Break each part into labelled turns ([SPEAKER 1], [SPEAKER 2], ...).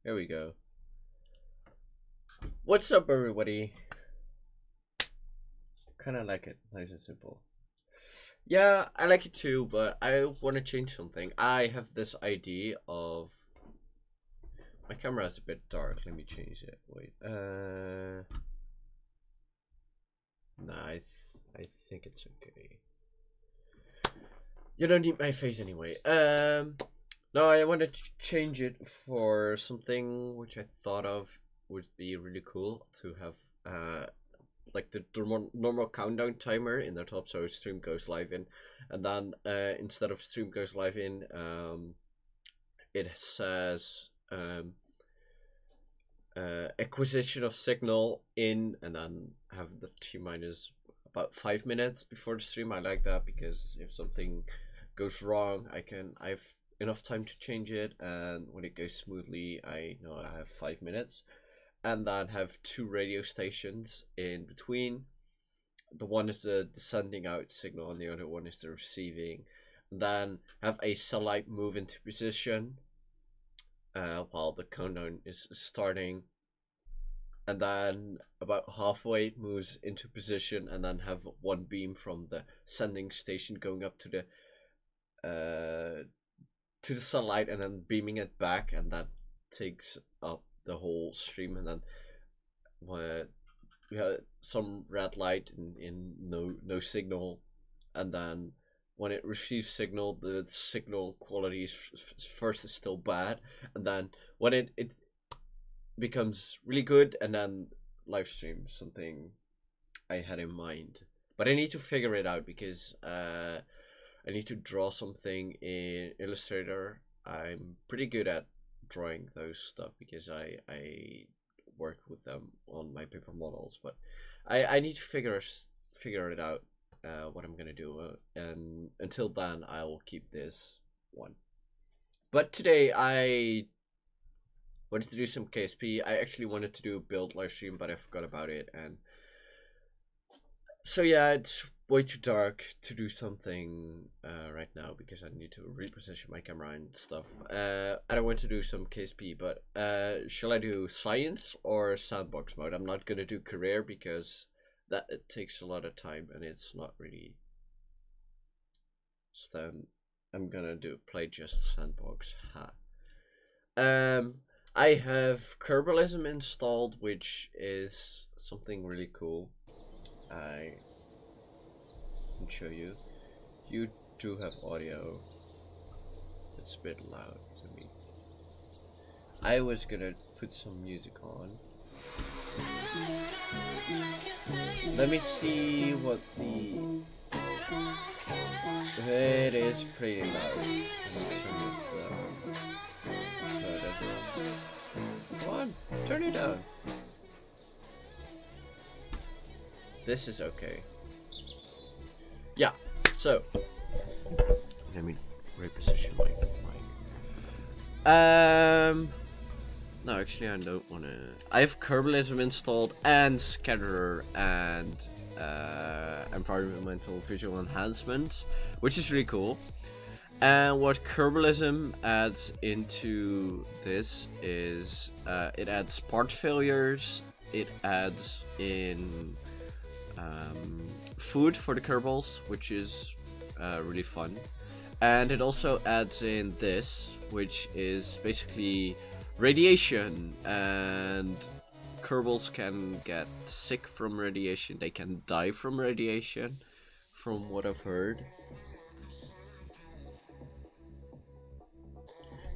[SPEAKER 1] Here we go. What's up, everybody? Kind of like it, nice and simple. Yeah, I like it too, but I want to change something. I have this idea of my camera is a bit dark. Let me change it. Wait. Nah, I think it's okay. You don't need my face anyway. No, I want to change it for something which I thought of would be really cool to have. Like the normal countdown timer in the top, so stream goes live in, and then instead of stream goes live in, it says acquisition of signal in, and then have the T minus about 5 minutes before the stream. I like that because if something goes wrong, I have enough time to change it, and when it goes smoothly, I know I have 5 minutes. And then have 2 radio stations in between. The one is the sending out signal and the other one is the receiving. And then have a satellite move into position while the countdown is starting. And then about halfway it moves into position, and then have one beam from the sending station going up to the satellite and then beaming it back, and that takes up the whole stream. And then we have some red light in no signal, and then when it receives signal, the signal quality is first is still bad, and then when it becomes really good, and then live stream something I had in mind, but I need to figure it out because I need to draw something in Illustrator. I'm pretty good at drawing those stuff because I work with them on my paper models, but I need to figure it out what I'm gonna do, and until then I will keep this one. But today I wanted to do some KSP. I actually wanted to do a build live stream, but I forgot about it, and so yeah, it's way too dark to do something right now because I need to reposition my camera and stuff. And I want to do some KSP, but shall I do science or sandbox mode? I'm not gonna do career because it takes a lot of time and it's not really. So then I'm gonna play just sandbox. I have Kerbalism installed, which is something really cool. I can show you. You do have audio. It's a bit loud to me. I was gonna put some music on. Let me see what the. It is pretty loud. Come on, turn it down. This is okay. Yeah, so let me reposition my mic. No, actually I don't wanna. I have Kerbalism installed and Scatterer and environmental visual enhancements, which is really cool. And what Kerbalism adds into this is it adds part failures, it adds in food for the Kerbals, which is really fun, and it also adds in this, which is basically radiation, and Kerbals can get sick from radiation, they can die from radiation, from what I've heard.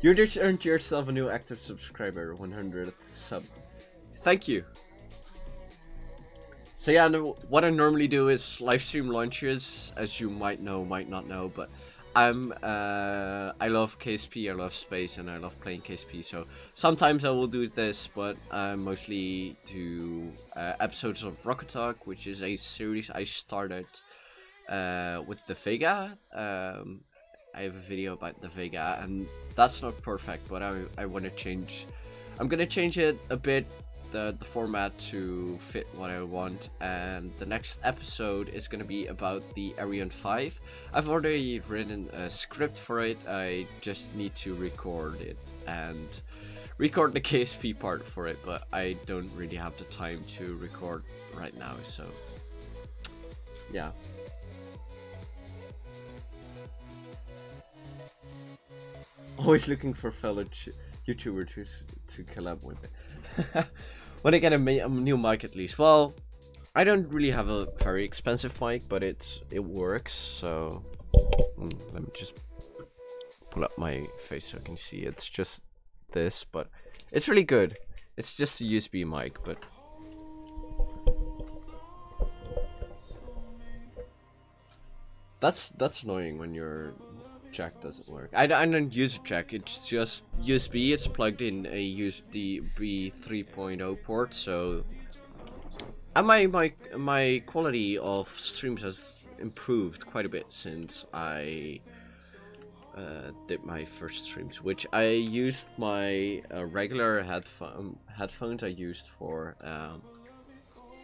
[SPEAKER 1] You just earned yourself a new active subscriber, 100th sub. Thank you. So yeah, what I normally do is live stream launches, as you might know, might not know, but I love KSP, I love space, and I love playing KSP, so sometimes I will do this, but I mostly do episodes of Rocket Talk, which is a series I started with the Vega. I have a video about the Vega, and that's not perfect, but I want to change. I'm gonna change it a bit, the format, to fit what I want, and the next episode is gonna be about the Ariane 5. I've already written a script for it, I just need to record it and record the KSP part for it, but I don't really have the time to record right now, so yeah. Always looking for fellow YouTuber to collab with it. When I get a new mic at least. Well, I don't really have a very expensive mic, but it works. So let me just pull up my face so I can see. It's just this, but it's really good. It's just a USB mic, but that's annoying when your jack doesn't work. I don't use a jack. It's just USB. It's plugged in a USB 3.0 port. So, and my quality of streams has improved quite a bit since I did my first streams, which I used my regular headphones I used for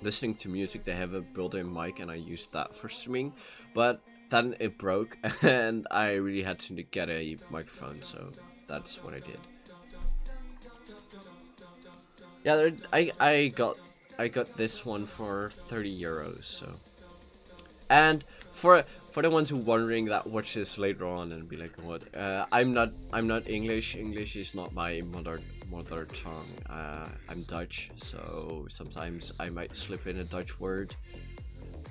[SPEAKER 1] listening to music. They have a built-in mic, and I used that for streaming, but then it broke, and I really had to get a microphone, so that's what I did. Yeah, I got this one for 30 euros, so. And for the ones who wondering that watch this later on and be like, what? I'm not English. English is not my mother tongue. I'm Dutch, so sometimes I might slip in a Dutch word.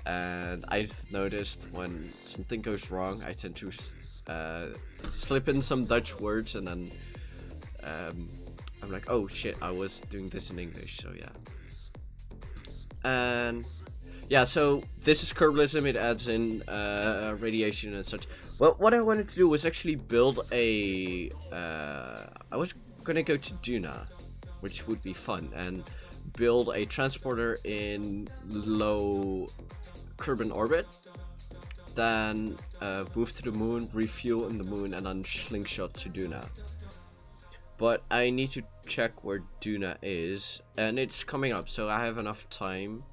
[SPEAKER 1] And I've noticed when something goes wrong, I tend to slip in some Dutch words, and then I'm like, oh shit, I was doing this in English, so yeah. And yeah, so this is Kerbalism. It adds in radiation and such. Well, what I wanted to do was actually build a... I was gonna go to Duna, which would be fun, and build a transporter in low Kerbin orbit, then move to the moon, refuel in the moon, and then slingshot to Duna. But I need to check where Duna is, and it's coming up, so I have enough time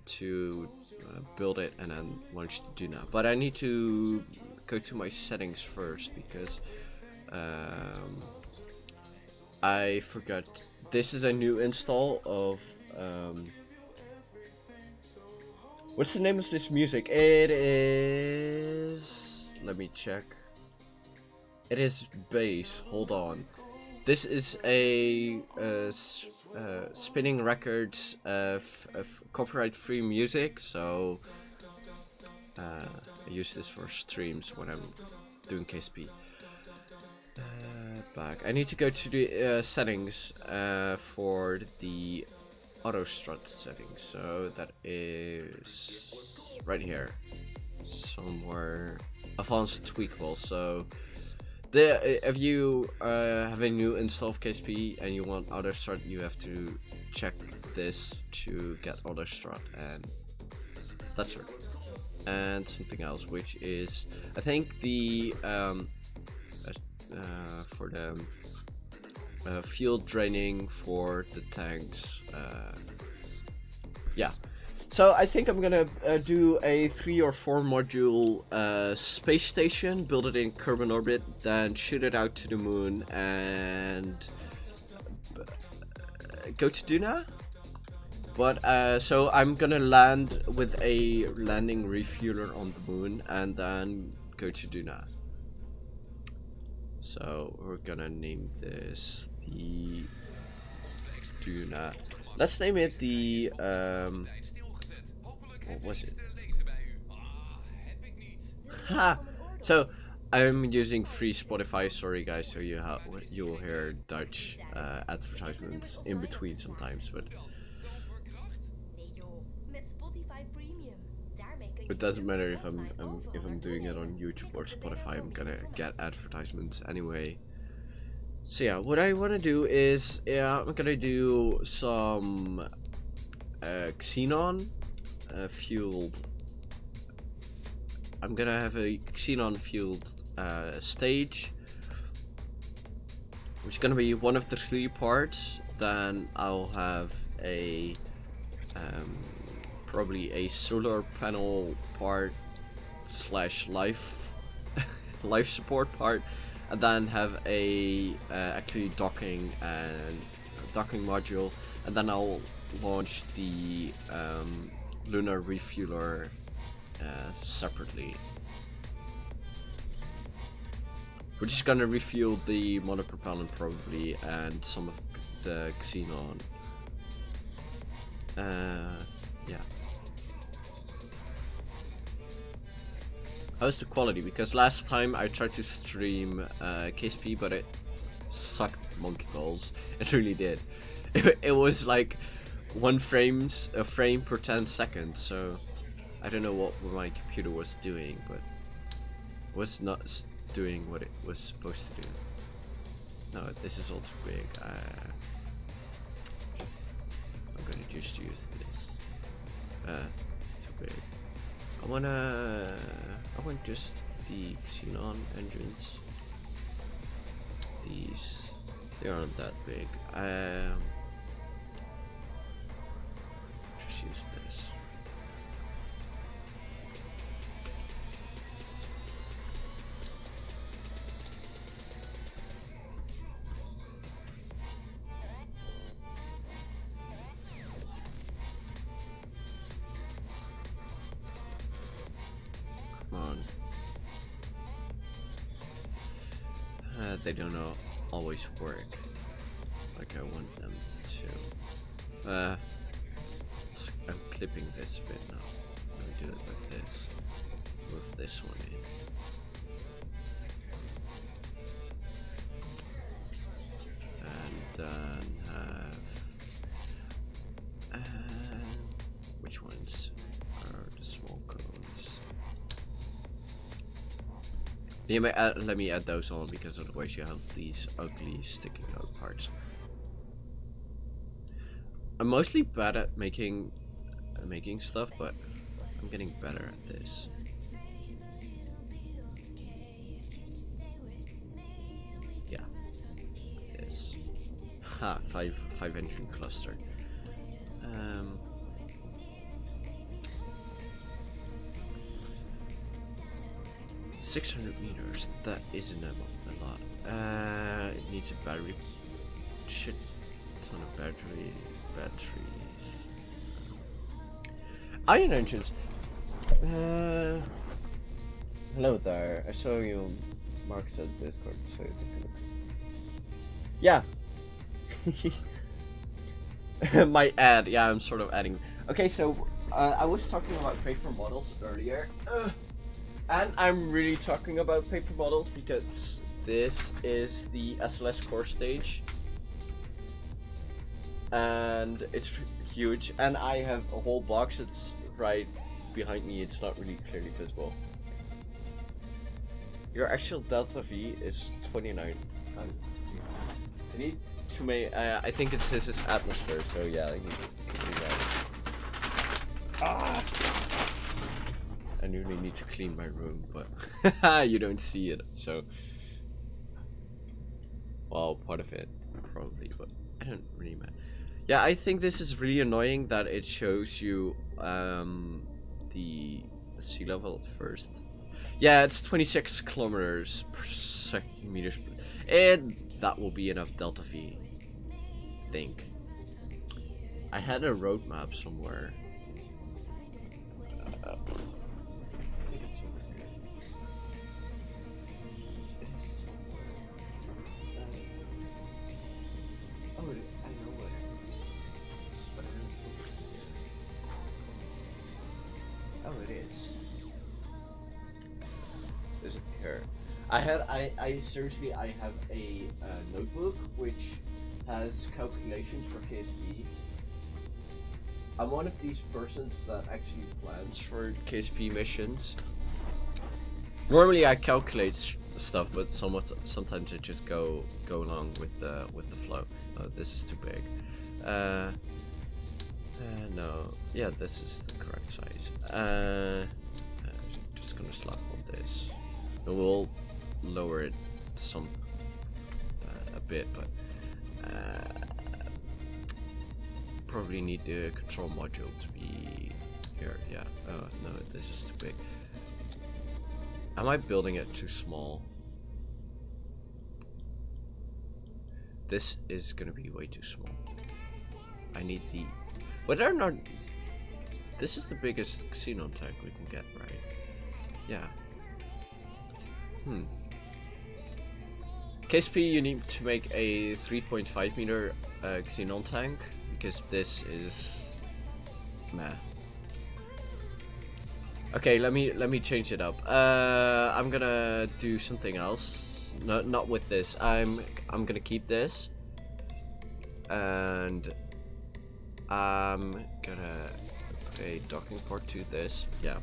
[SPEAKER 1] to build it and then launch Duna. But I need to go to my settings first, because I forgot. This is a new install of what's the name of this music? It is... let me check. It is bass. Hold on. This is a Spinning Records copyright-free music, so I use this for streams when I'm doing KSP. Back. I need to go to the settings for the auto strut settings, so that is right here somewhere. Advanced tweakable. So if you have a new install of KSP and you want auto strut, you have to check this to get auto strut, and that's right. And something else, which is I think the for the fuel draining for the tanks. Yeah, so I think I'm gonna do a 3 or 4 module space station, build it in Kerbin orbit, then shoot it out to the moon and go to Duna. But so I'm gonna land with a landing refueler on the moon and then go to Duna. So we're gonna name this the Duna. Let's name it the what was it? Ha! So I'm using free Spotify. Sorry guys, so you'll hear Dutch advertisements in between sometimes, but it doesn't matter if I'm doing it on YouTube or Spotify. I'm gonna get advertisements anyway. So yeah, what I want to do is, yeah, I'm gonna do some xenon fueled. I'm gonna have a xenon fueled stage, which is gonna be one of the 3 parts. Then I'll have a probably a solar panel part / life life support part, and then have a actually docking module, and then I'll launch the lunar refueler separately, which is gonna refuel the monopropellant probably and some of the xenon. Yeah. How's the quality? Because last time I tried to stream KSP, but it sucked monkey balls. It really did. It was like a frame per 10 seconds. So I don't know what my computer was doing, but it was not doing what it was supposed to do. No, this is all too big. I'm gonna just use this. Too big. I want just the xenon engines. These, they aren't that big. Just use this. They don't always work like I want them to. I'm clipping this a bit now. Let me do it like this. Move this one in. And then have... which ones are the small cones? Yeah, let me add those on, because otherwise you have these ugly sticking out parts. I'm mostly bad at making stuff, but I'm getting better at this. Yeah, this. Ha, five engine cluster. 600 meters, that isn't a lot. It needs a battery. Shit ton of batteries. Ion engines. Hello there. I saw you mark said Discord, so yeah. My ad, yeah, I'm sort of adding. Okay, so I was talking about paper models earlier. And I'm really talking about paper models because this is the SLS core stage. And it's huge, and I have a whole box that's right behind me. It's not really clearly visible. Your actual delta V is 29. I need to make, I think this is atmosphere, so yeah, I need to do that. I really need to clean my room, but you don't see it, so... Well, part of it, probably, but I don't really matter. Yeah, I think this is really annoying that it shows you the sea level at first. Yeah, it's 26 kilometers per second meters, and that will be enough delta V, I think. I had a roadmap somewhere. I seriously, I have a notebook which has calculations for KSP. I'm one of these persons that actually plans for KSP missions. Normally I calculate stuff, but sometimes I just go along with the flow. Oh, this is too big. No, yeah, this is the correct size. Just gonna slap on this. And we'll lower it a bit, but probably need the control module to be here. Yeah. Oh no, this is too big. Am I building it too small? this is gonna be way too small. I need the... Whether or not... This is the biggest xenon tank we can get, right? Yeah. KSP, you need to make a 3.5 meter xenon tank, because this is... meh. Okay, let me change it up. I'm gonna do something else. No, not with this. I'm gonna keep this, and I'm gonna put a docking port to this. Yeah.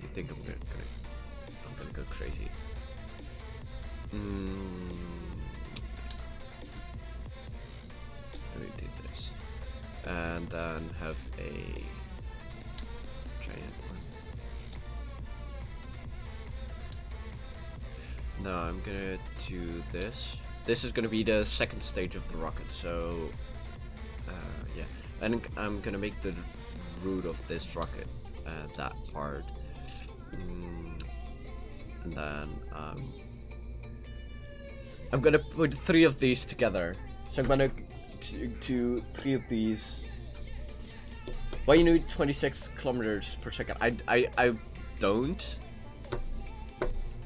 [SPEAKER 1] You think I'm gonna go crazy? Let me do this, and then have a giant one. No, I'm gonna do this. This is gonna be the second stage of the rocket, so yeah. And I'm gonna make the root of this rocket that part, and then I'm gonna put 3 of these together. So I'm gonna do 3 of these. Why you need 26 kilometers per second? I don't.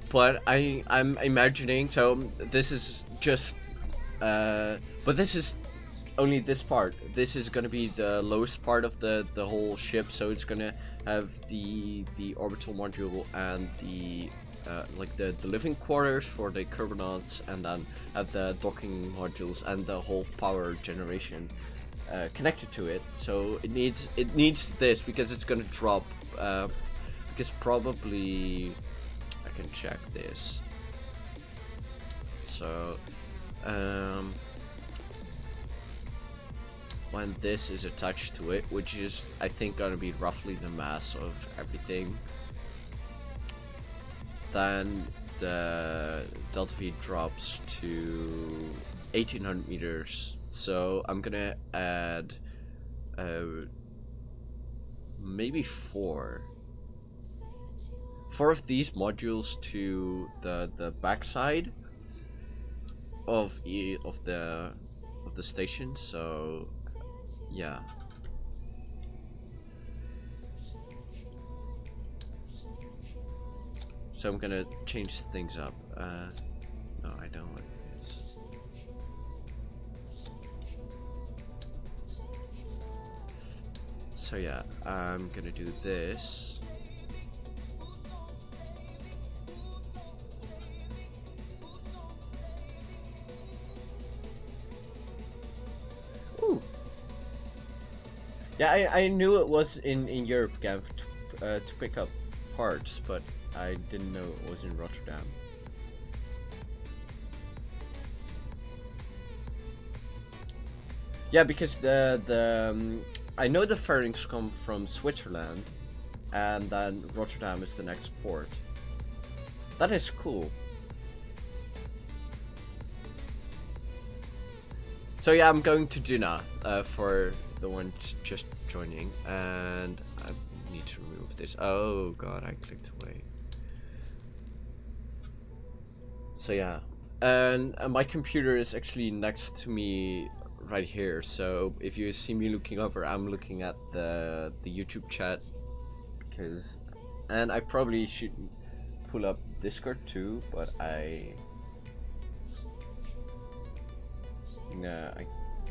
[SPEAKER 1] But I'm imagining, so this is just, but this is only this part. This is gonna be the lowest part of the whole ship, so it's gonna have the orbital module and the like the living quarters for the carbonauts, and then have the docking modules and the whole power generation connected to it. So it needs this because it's gonna drop. Because probably. I can check this. So when this is attached to it, which is I think gonna be roughly the mass of everything, then the delta V drops to 1800 meters. So I'm gonna add maybe 4 of these modules to the backside of the station. So yeah. So I'm gonna change things up. No, I don't want this. So yeah, I'm gonna do this. Yeah, I knew it was in Europe, Gav, to pick up parts, but I didn't know it was in Rotterdam. Yeah, because I know the fairings come from Switzerland, and then Rotterdam is the next port. That is cool. So yeah, I'm going to duna for the one just joining, and I need to remove this. Oh god, I clicked away. So yeah, and my computer is actually next to me right here, so if you see me looking over, I'm looking at the YouTube chat, and I probably should pull up Discord too, but I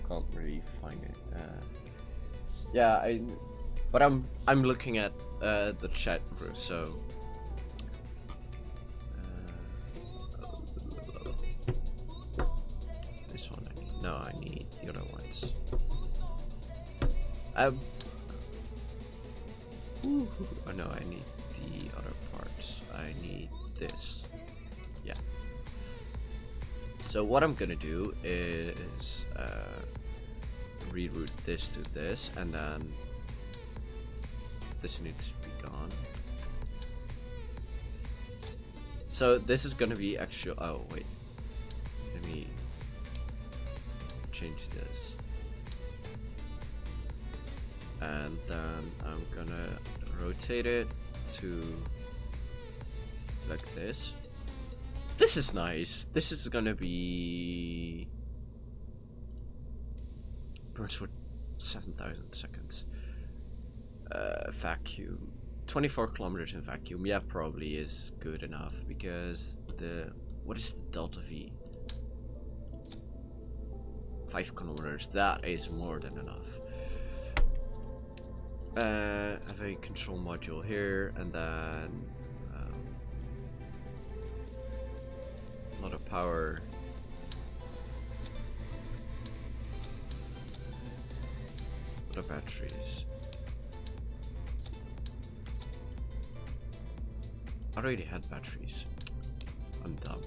[SPEAKER 1] can't really find it. Yeah, but I'm looking at the chat, so this one. No, I need the other ones. Oh no, I need the other parts. I need this. Yeah. So what I'm gonna do is reroute this to this, and then this needs to be gone. So this is gonna be actual. Oh wait, let me change this, and then I'm gonna rotate it to like this. This is nice. This is gonna be burns for 7,000 seconds. Vacuum. 24 kilometers in vacuum. Yeah, probably is good enough because what is the delta V? 5 kilometers. That is more than enough. Have a control module here, and then a lot of power. A lot of batteries. I already had batteries. I'm dumb.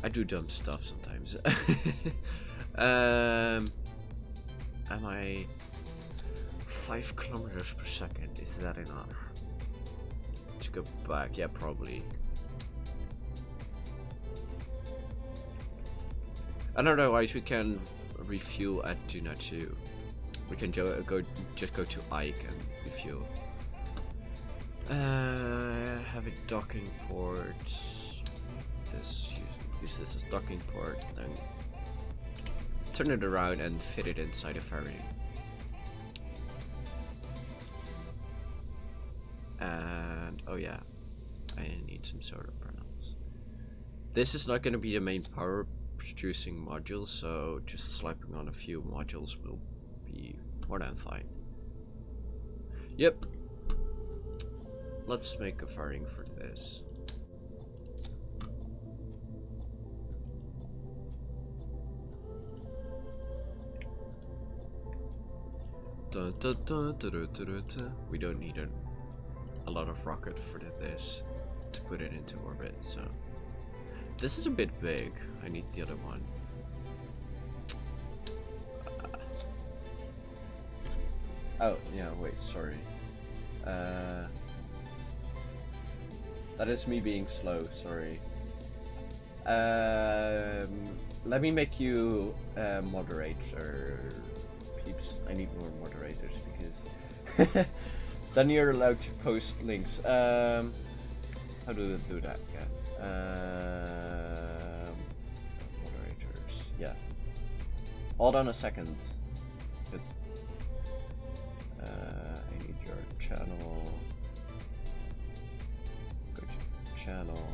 [SPEAKER 1] I do dumb stuff sometimes. Am I 5 kilometers per second? Is that enough to go back? Yeah, probably. Otherwise, we can refuel at Duna too. We can just go to Ike and refuel. Have a docking port. Use this as docking port, then turn it around and fit it inside a ferry. And oh yeah, I need some solar panels. This is not going to be the main power producing module, so just slapping on a few modules will be more than fine. Yep. Let's make a fairing for this. Dun, dun, dun, dun, dun, dun, dun. We don't need a lot of rocket for this to put it into orbit, so this is a bit big. I need the other one. Oh yeah, wait, sorry. That is me being slow, sorry. Let me make you a moderator, peeps. I need more moderators because then you're allowed to post links. How do I do that again? Moderators, yeah. Hold on a second. Good. I need your channel. Go to channel.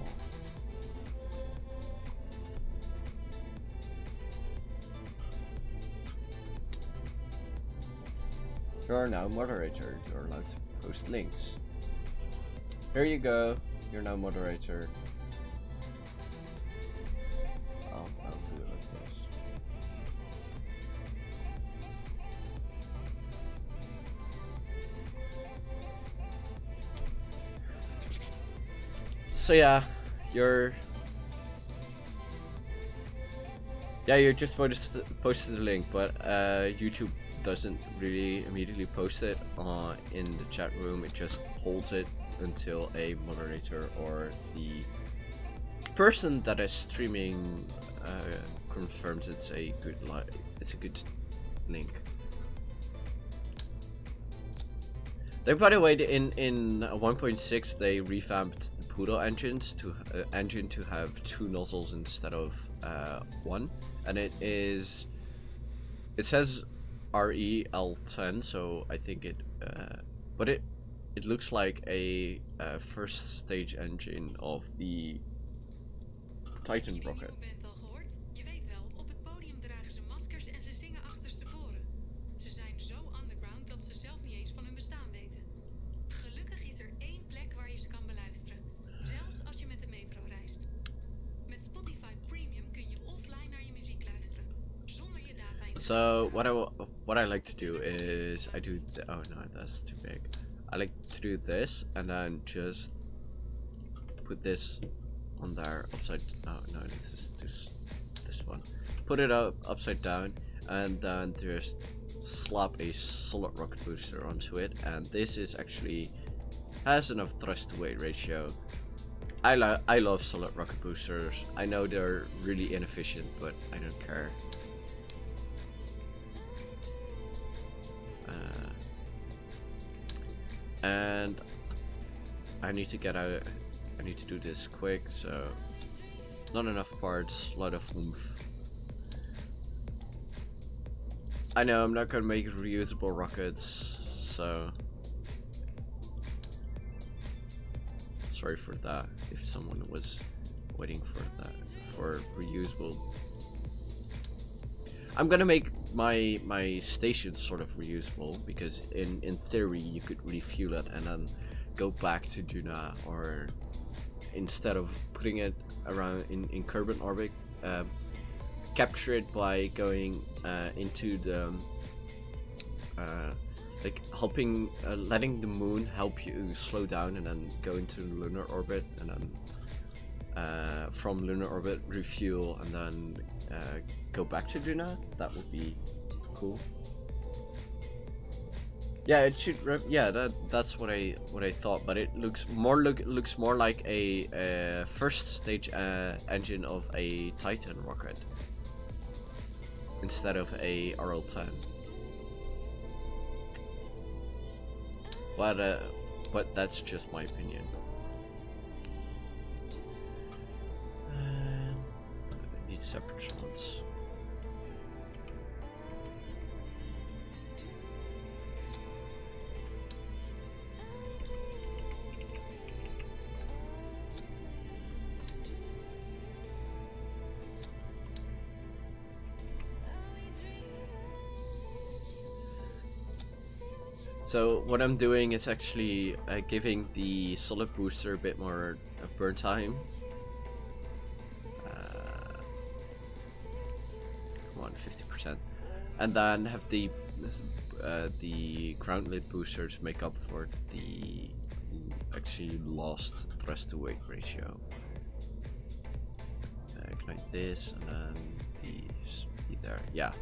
[SPEAKER 1] You're now moderator. You're allowed to post links. Here you go. You're now moderator. I'll do it like this. So yeah, you're just posted the link, but YouTube doesn't really immediately post it in the chat room. It just holds it until a moderator or the person that is streaming confirms it's a good link. They, by the way, in 1.6 they revamped the Poodle engines to engine to have 2 nozzles instead of 1, and it says REL10, so I think but it looks like a first stage engine of the Titan rocket. So what I like to do is oh no, that's too big. I like to do this and then just put this on there upside. Oh no, this is this one. Put it up upside down and then just slap a solid rocket booster onto it, and this is actually has enough thrust to weight ratio. I love solid rocket boosters. I know they're really inefficient, but I don't care. And I need to get out. I need to do this quick, so Not enough parts, lot of oomph. I know I'm not gonna make reusable rockets, so sorry for that if someone was waiting for that, for reusable. I'm gonna make my station sort of reusable, because in theory you could refuel it and then go back to Duna, or instead of putting it around in Kerbin orbit, capture it by going into the like helping letting the moon help you slow down, and then go into lunar orbit, and then from lunar orbit refuel, and then go back to Duna. That would be cool. Yeah, it should. Yeah, that's what I thought. But it looks more like a first stage engine of a Titan rocket instead of a RL-10. But that's just my opinion. I need separate ones. So what I'm doing is actually giving the solid booster a bit more burn time. Come on, 50%, and then have the ground lid boosters make up for the actually lost thrust to weight ratio. Ignite this, and then these be there. Yeah,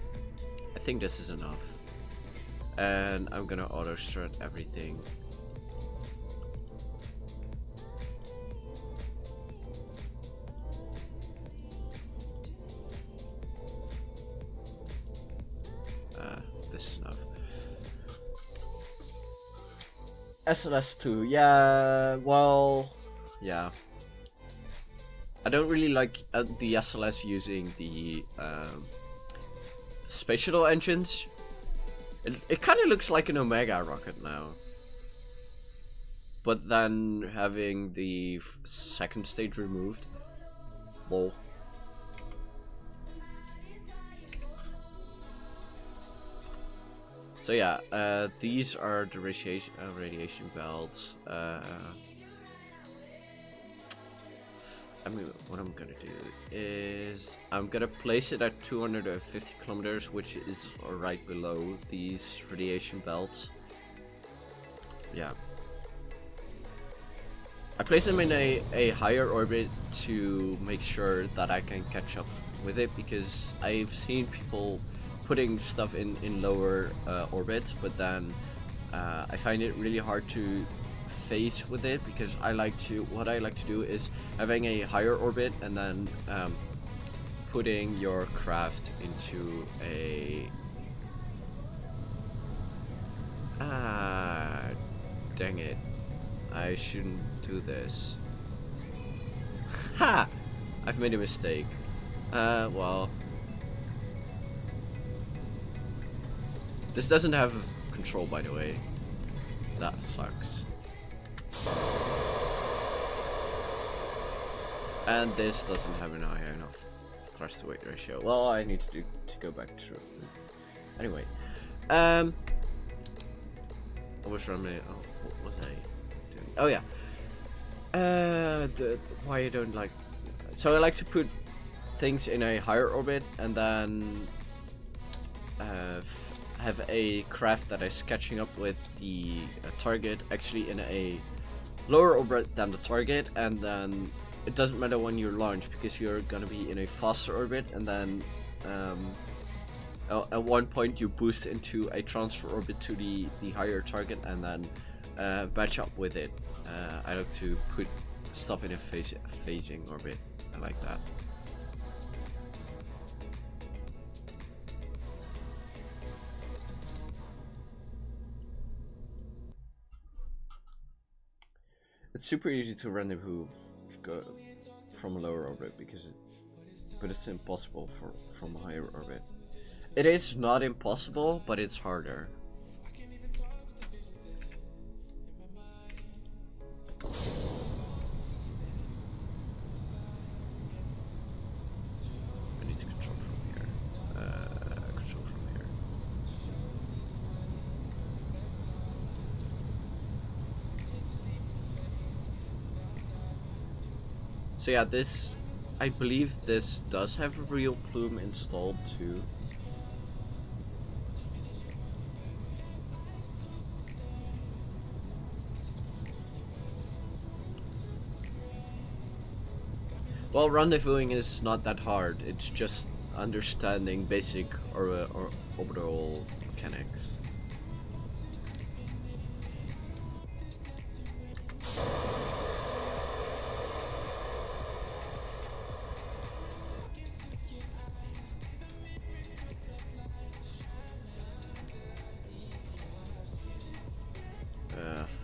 [SPEAKER 1] I think this is enough. And I'm gonna auto strut everything. This is enough. SLS2, yeah, well, yeah. I don't really like the SLS using the space shuttle engines. It kind of looks like an Omega rocket now, but then having the second stage removed. Lol. So yeah, these are the radiation belts. I mean, what I'm gonna do is I'm gonna place it at 250 kilometers, which is right below these radiation belts. Yeah. I place them in a higher orbit to make sure that I can catch up with it, because I've seen people putting stuff in lower orbits, but then I find it really hard to phase with it, because what I like to do is having a higher orbit and then putting your craft into a dang it, I shouldn't do this. Ha! I've made a mistake. Well, this doesn't have control, by the way. That sucks. And this doesn't have an high enough thrust to weight ratio. Well, I need to go back to anyway. I was running. Oh, what was I doing? Oh yeah. Why I don't like. So I like to put things in a higher orbit, and then have a craft that is catching up with the target actually in a lower orbit than the target, and then it doesn't matter when you launch, because you're gonna be in a faster orbit, and then at one point you boost into a transfer orbit to the higher target, and then match up with it. I like to put stuff in a phasing orbit. I like that. It's super easy to rendezvous from a lower orbit because but it's impossible from a higher orbit. It is not impossible, but it's harder. I need to control from here. Control from here. So yeah, this, I believe this does have a real plume installed too. Well, rendezvousing is not that hard. It's just understanding basic or orbital mechanics.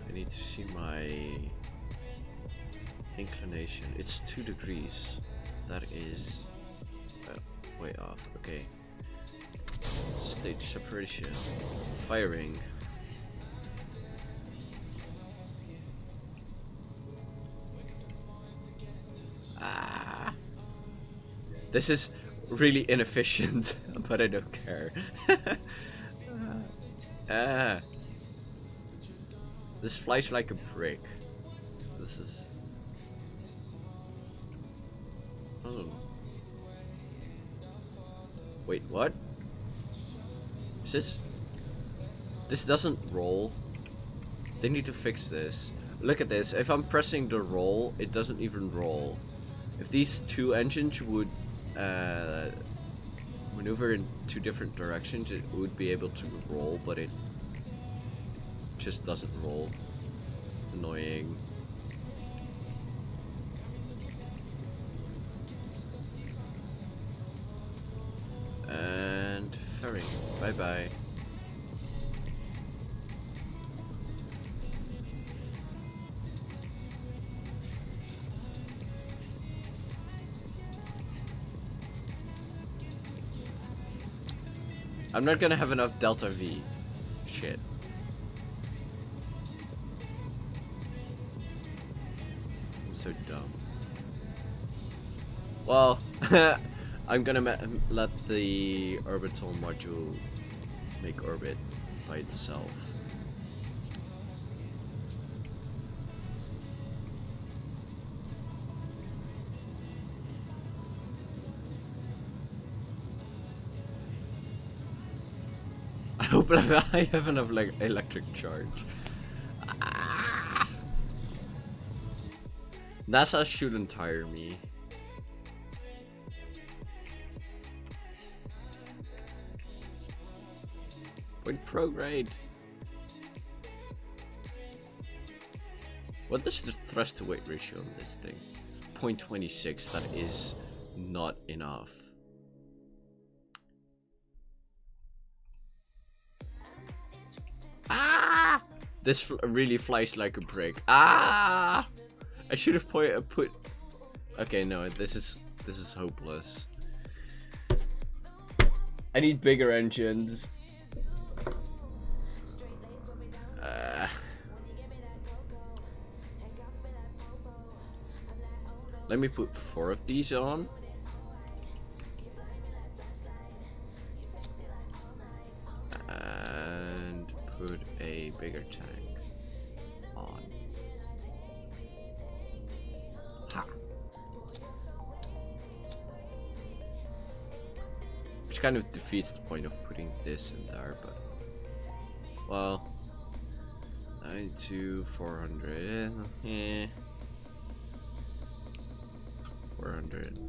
[SPEAKER 1] I need to see my inclination. It's 2 degrees. That is way off. Okay. Stage separation. Firing. Ah. This is really inefficient, but I don't care. This flies like a brick. This is... Oh. Wait, what? Is this... This doesn't roll. They need to fix this. Look at this. If I'm pressing the roll, it doesn't even roll. If these 2 engines would maneuver in 2 different directions, it would be able to roll, but it just doesn't roll. Annoying. And ferry. Bye bye. I'm not gonna have enough delta V. Shit. I'm so dumb. Well, I'm gonna let the orbital module make orbit by itself. I hope I have enough like electric charge. Ah! NASA shouldn't tire me. Point prograde. What is the thrust to weight ratio on this thing? 0.26. That is not enough. Ah! This really flies like a brick. Ah! I should have put. Okay, no. This is hopeless. I need bigger engines. Let me put 4 of these on. And put a bigger tank on. Ha! Which kind of defeats the point of putting this in there, but... Well... 92, 400... Eh... 400.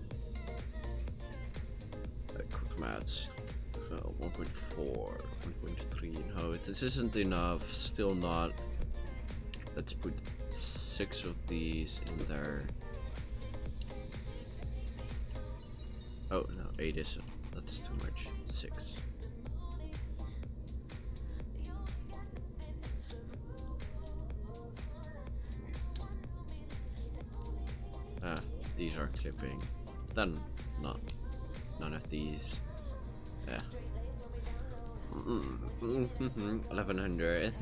[SPEAKER 1] Quick maths. 1.4, 1.3. No, this isn't enough. Still not. Let's put 6 of these in there. Oh no, 8 isn't. That's too much. 6. these are clipping. Then not. None of these. Yeah. 1100.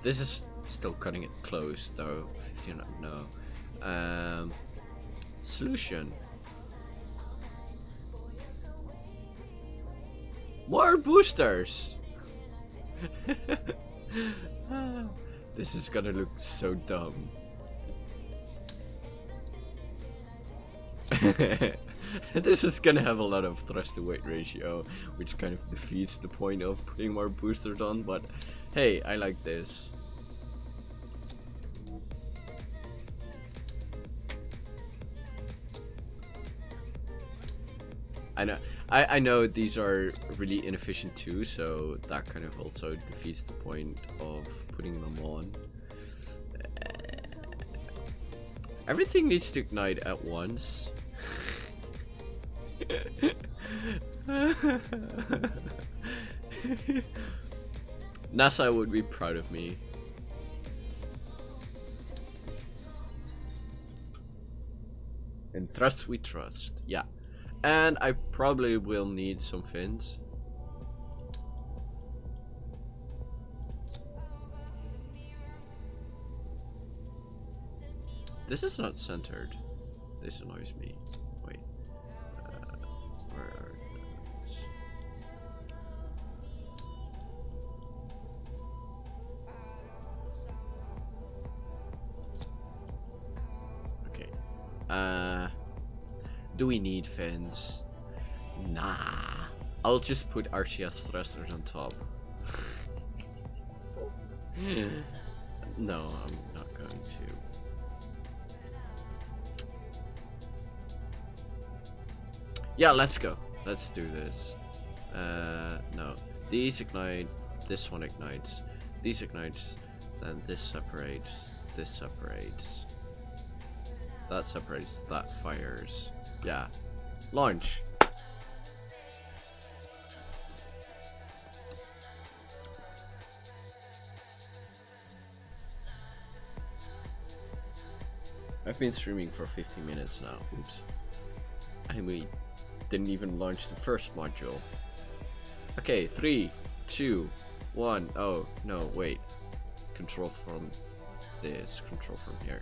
[SPEAKER 1] This is still cutting it close though. 1500. No. Solution. More boosters. This is gonna look so dumb. This is gonna have a lot of thrust to weight ratio, which kind of defeats the point of putting more boosters on, but hey, I like this. I know these are really inefficient too, so that kind of also defeats the point of putting them on. Everything needs to ignite at once. NASA would be proud of me. In thrust we trust. Yeah. And I probably will need some fins. This is not centered. This annoys me. Wait. Where are those? Okay. Do we need fins? Nah. I'll just put RCS thrusters on top. No, I'm not going to. Yeah, let's go. Let's do this. No. These ignite. This one ignites. These ignites. Then this separates. This separates. That separates. That fires. Yeah. Launch. I've been streaming for 50 minutes now. Oops. And we didn't even launch the first module. Okay, 3, 2, 1. Oh, no, wait. Control from this. Control from here.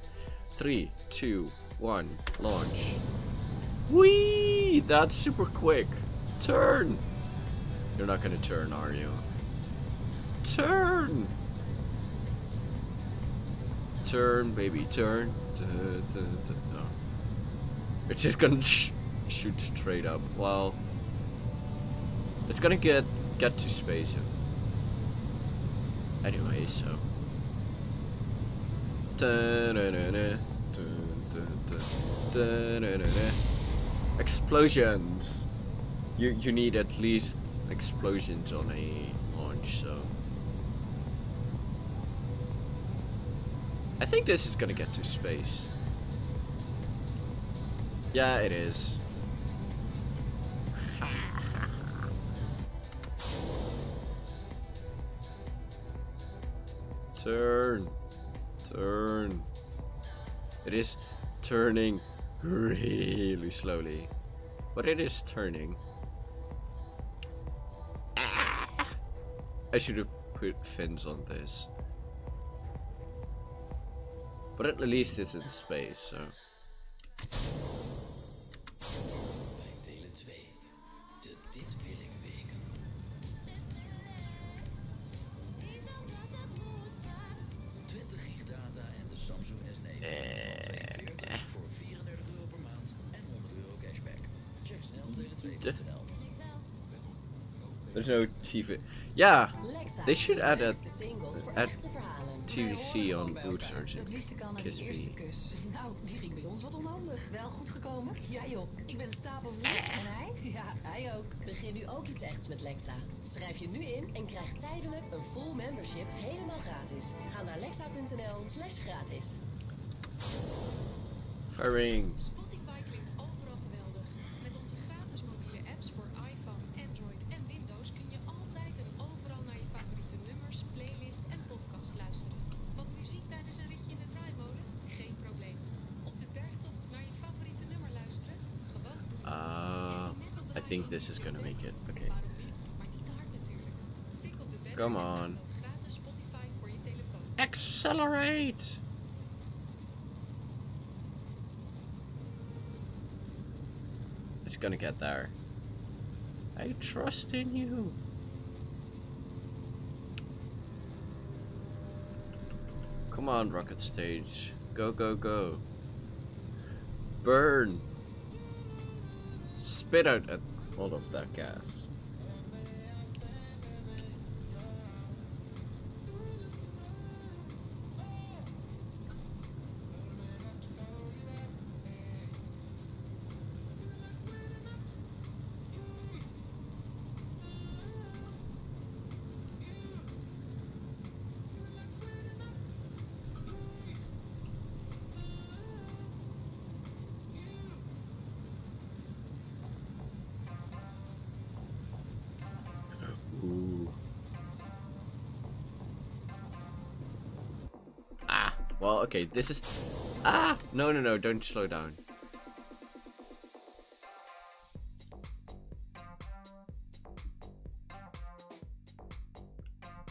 [SPEAKER 1] 3, 2, 1. Launch. Whee! That's super quick. Turn! You're not gonna turn, are you? Turn! Turn, baby, turn. No. It's just gonna shoot straight up. Well, it's gonna get to space anyway, so. Explosions. You need at least explosions on a launch, so. I think this is gonna get to space. Yeah, it is. Turn. Turn. It is turning really slowly. But it is turning. I should have put fins on this. But at least it's in space, so. There's no TV. Yeah, they should add TVC on boosters in KSP.
[SPEAKER 2] Nou, die ging bij ons wat onhandig. Wel goed gekomen? Ja joh, ik ben een stapel verliefd. En hij? Ja, hij ook. Begin nu ook iets echts met Lexa. Schrijf je nu in en krijg tijdelijk een full membership helemaal gratis. Ga naar lexa.nl/gratis.
[SPEAKER 1] Firing.
[SPEAKER 3] Spotify klinkt overal geweldig. Met onze gratis mobiele apps voor iPhone, Android en Windows kun je altijd en overal naar je favoriete nummers, playlist en podcast luisteren. Wat muziek tijdens een ritje in de draaimolen? Geen probleem. Op de berg
[SPEAKER 1] think this is gonna make it. Okay.
[SPEAKER 3] Maar niet te hard natuurlijk. Tik op de banner
[SPEAKER 1] Come
[SPEAKER 3] en
[SPEAKER 1] on.
[SPEAKER 3] download gratis Spotify voor je telefoon.
[SPEAKER 1] Accelerate! It's gonna get there. I trust in you. Come on, rocket stage. Go, go, go. Burn! Spit out all of that gas. Ooh. Ah, well, okay, this is... Ah! No, no, no, don't slow down.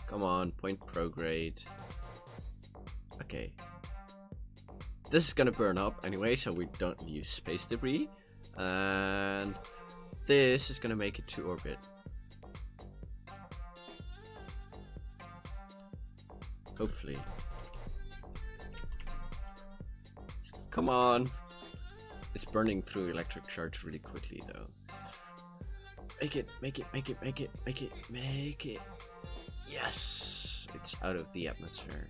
[SPEAKER 1] Come on, point prograde. Okay. This is gonna burn up anyway, so we don't use space debris. And this is gonna make it to orbit. Hopefully. Come on. It's burning through electric charge really quickly though. Make it, make it, make it, make it, make it, make it. Yes! It's out of the atmosphere.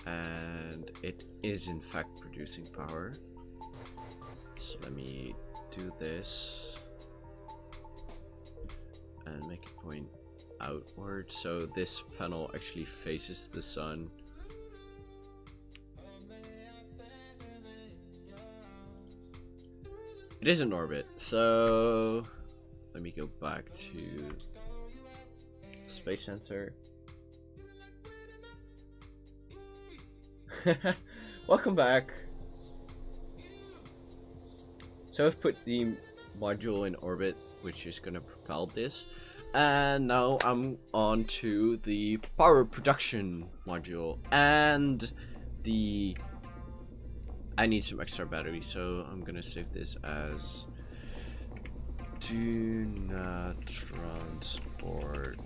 [SPEAKER 1] And it is in fact producing power. So let me do this and make it point outward so this panel actually faces the sun. It is in orbit, so let me go back to space sensor. Welcome back. So I've put the module in orbit, which is gonna propel this, and now I'm on to the power production module, and the I need some extra battery, so I'm gonna save this as do not transport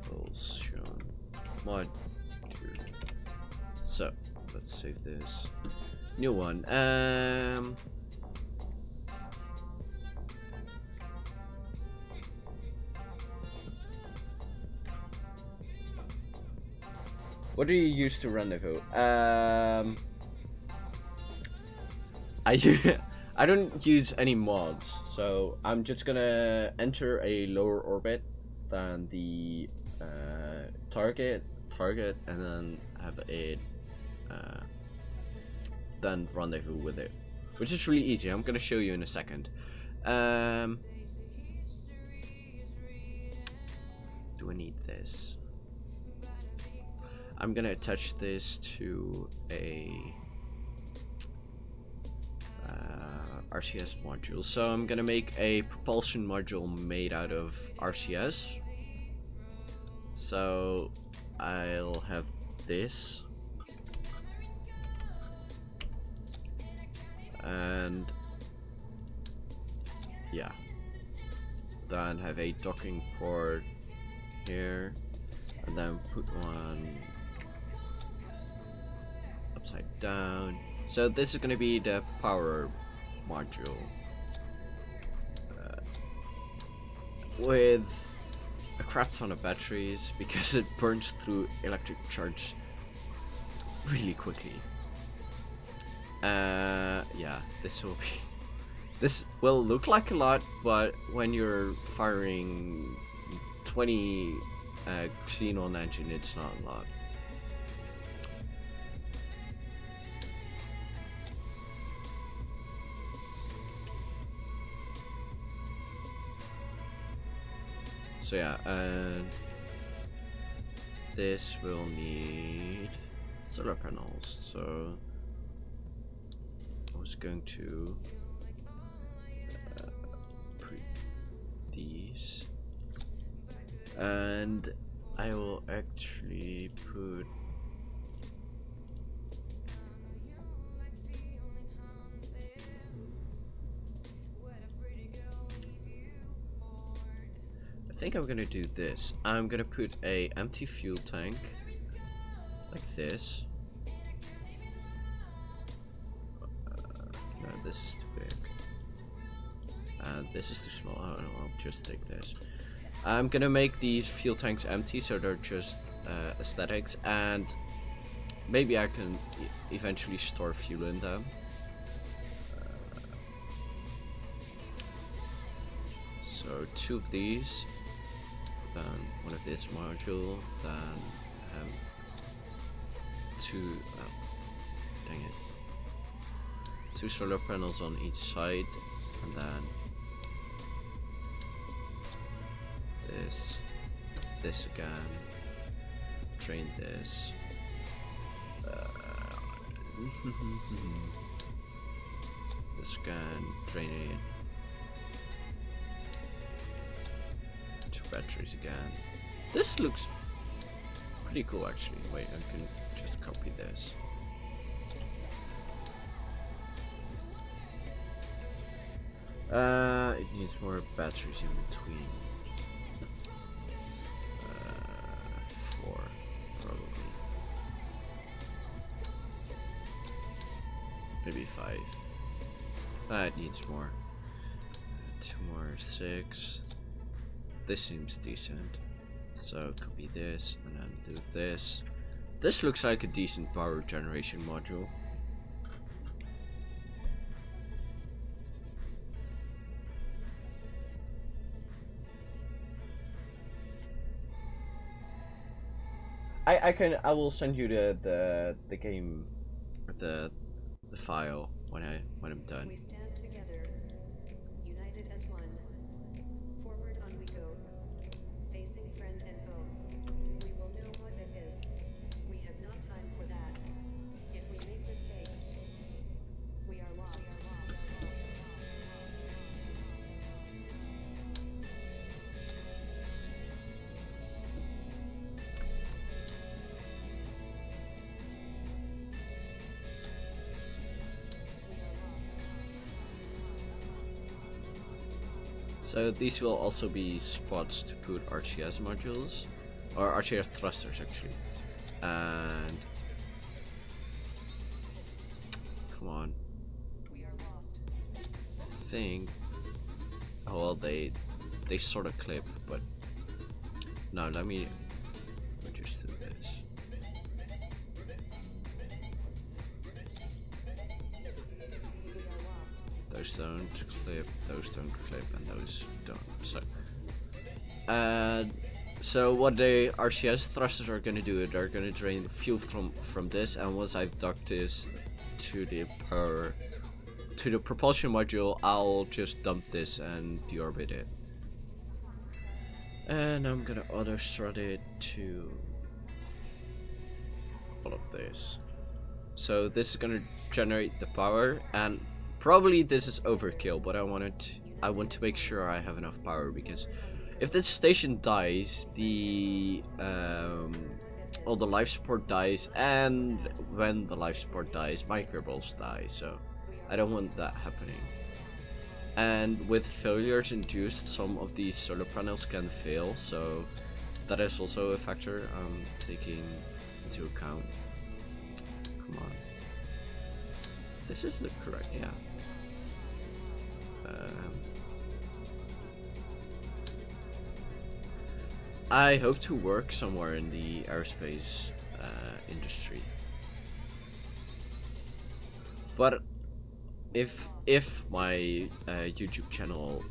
[SPEAKER 1] propulsion module. So let's save this. New one. What do you use to rendezvous? I don't use any mods, so I'm just gonna enter a lower orbit than the target, and then have it then rendezvous with it, which is really easy. I'm gonna show you in a second. Do I need this? I'm gonna attach this to a RCS module. So I'm gonna make a propulsion module made out of RCS. So I'll have this, and yeah, then have a docking port here, and then put one upside down. So this is going to be the power module with a crap ton of batteries because it burns through electric charge really quickly. Yeah, this will look like a lot, but when you're firing 20 xenon engine, it's not a lot. So yeah, and this will need solar panels. So I was going to put these, and I will actually put I think I'm gonna do this. I'm gonna put a empty fuel tank like this. No, this is too big. And this is too small. Oh, no, I'll just take this. I'm gonna make these fuel tanks empty, so they're just aesthetics, and maybe I can eventually store fuel in them. So 2 of these, then 1 of this module, then 2. Dang it. 2 solar panels on each side, and then this again, drain this, this again, drain it, 2 batteries again. This looks pretty cool actually. Wait, I can just copy this. It needs more batteries in between. 4, probably. Maybe 5. It needs more. 2 more, 6. This seems decent. So copy this and then do this. This looks like a decent power generation module. I will send you the game, the file when I'm done.
[SPEAKER 4] We stand together, united as one. Forward on we go, facing friend and foe. We will know what it is. We have not time for that. If we make mistakes, we are lost.
[SPEAKER 1] So these will also be spots to put RCS modules, or RCS thrusters actually. And come on,
[SPEAKER 4] We are lost.
[SPEAKER 1] think. Oh well, they sort of clip, but no. Let me just do this.
[SPEAKER 4] We are lost.
[SPEAKER 1] Those don't clip, those don't clip, and those don't. So what the RCS thrusters are gonna do, they're gonna drain fuel from this, and once I've docked this to the propulsion module, I'll just dump this and deorbit it. And I'm gonna auto strut it to all of this. So this is gonna generate the power, and probably this is overkill, but I want to make sure I have enough power, because if this station dies, all the life support dies, and when the life support dies, my gearballs die, so I don't want that happening. And with failures induced, some of these solar panels can fail, so that is also a factor I'm taking into account. Come on. This is the correct, yeah. I hope to work somewhere in the aerospace industry. But if my YouTube channel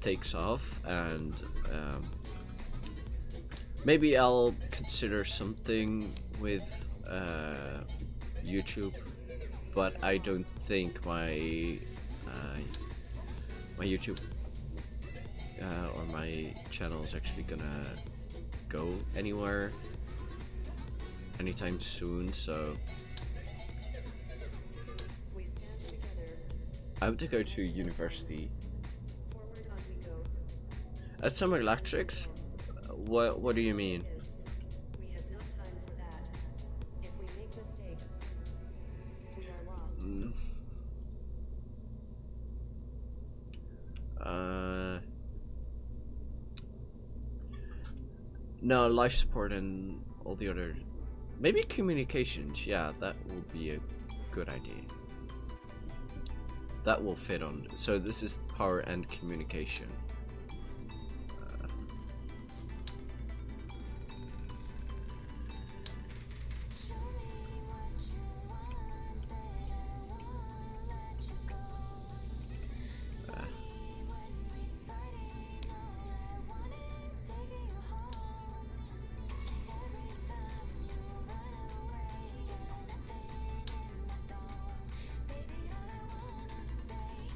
[SPEAKER 1] takes off, and maybe I'll consider something with YouTube, but I don't think my YouTube or my channel is actually gonna go anywhere anytime soon, so
[SPEAKER 4] We stand together.
[SPEAKER 1] I have to go to university.
[SPEAKER 4] Forward on we go.
[SPEAKER 1] At some electrics? What do you mean?
[SPEAKER 4] We have no time for that. If we make mistakes, we are lost.
[SPEAKER 1] No, life support and all the other, maybe communications. Yeah, that will be a good idea. That will fit on. So this is power and communication.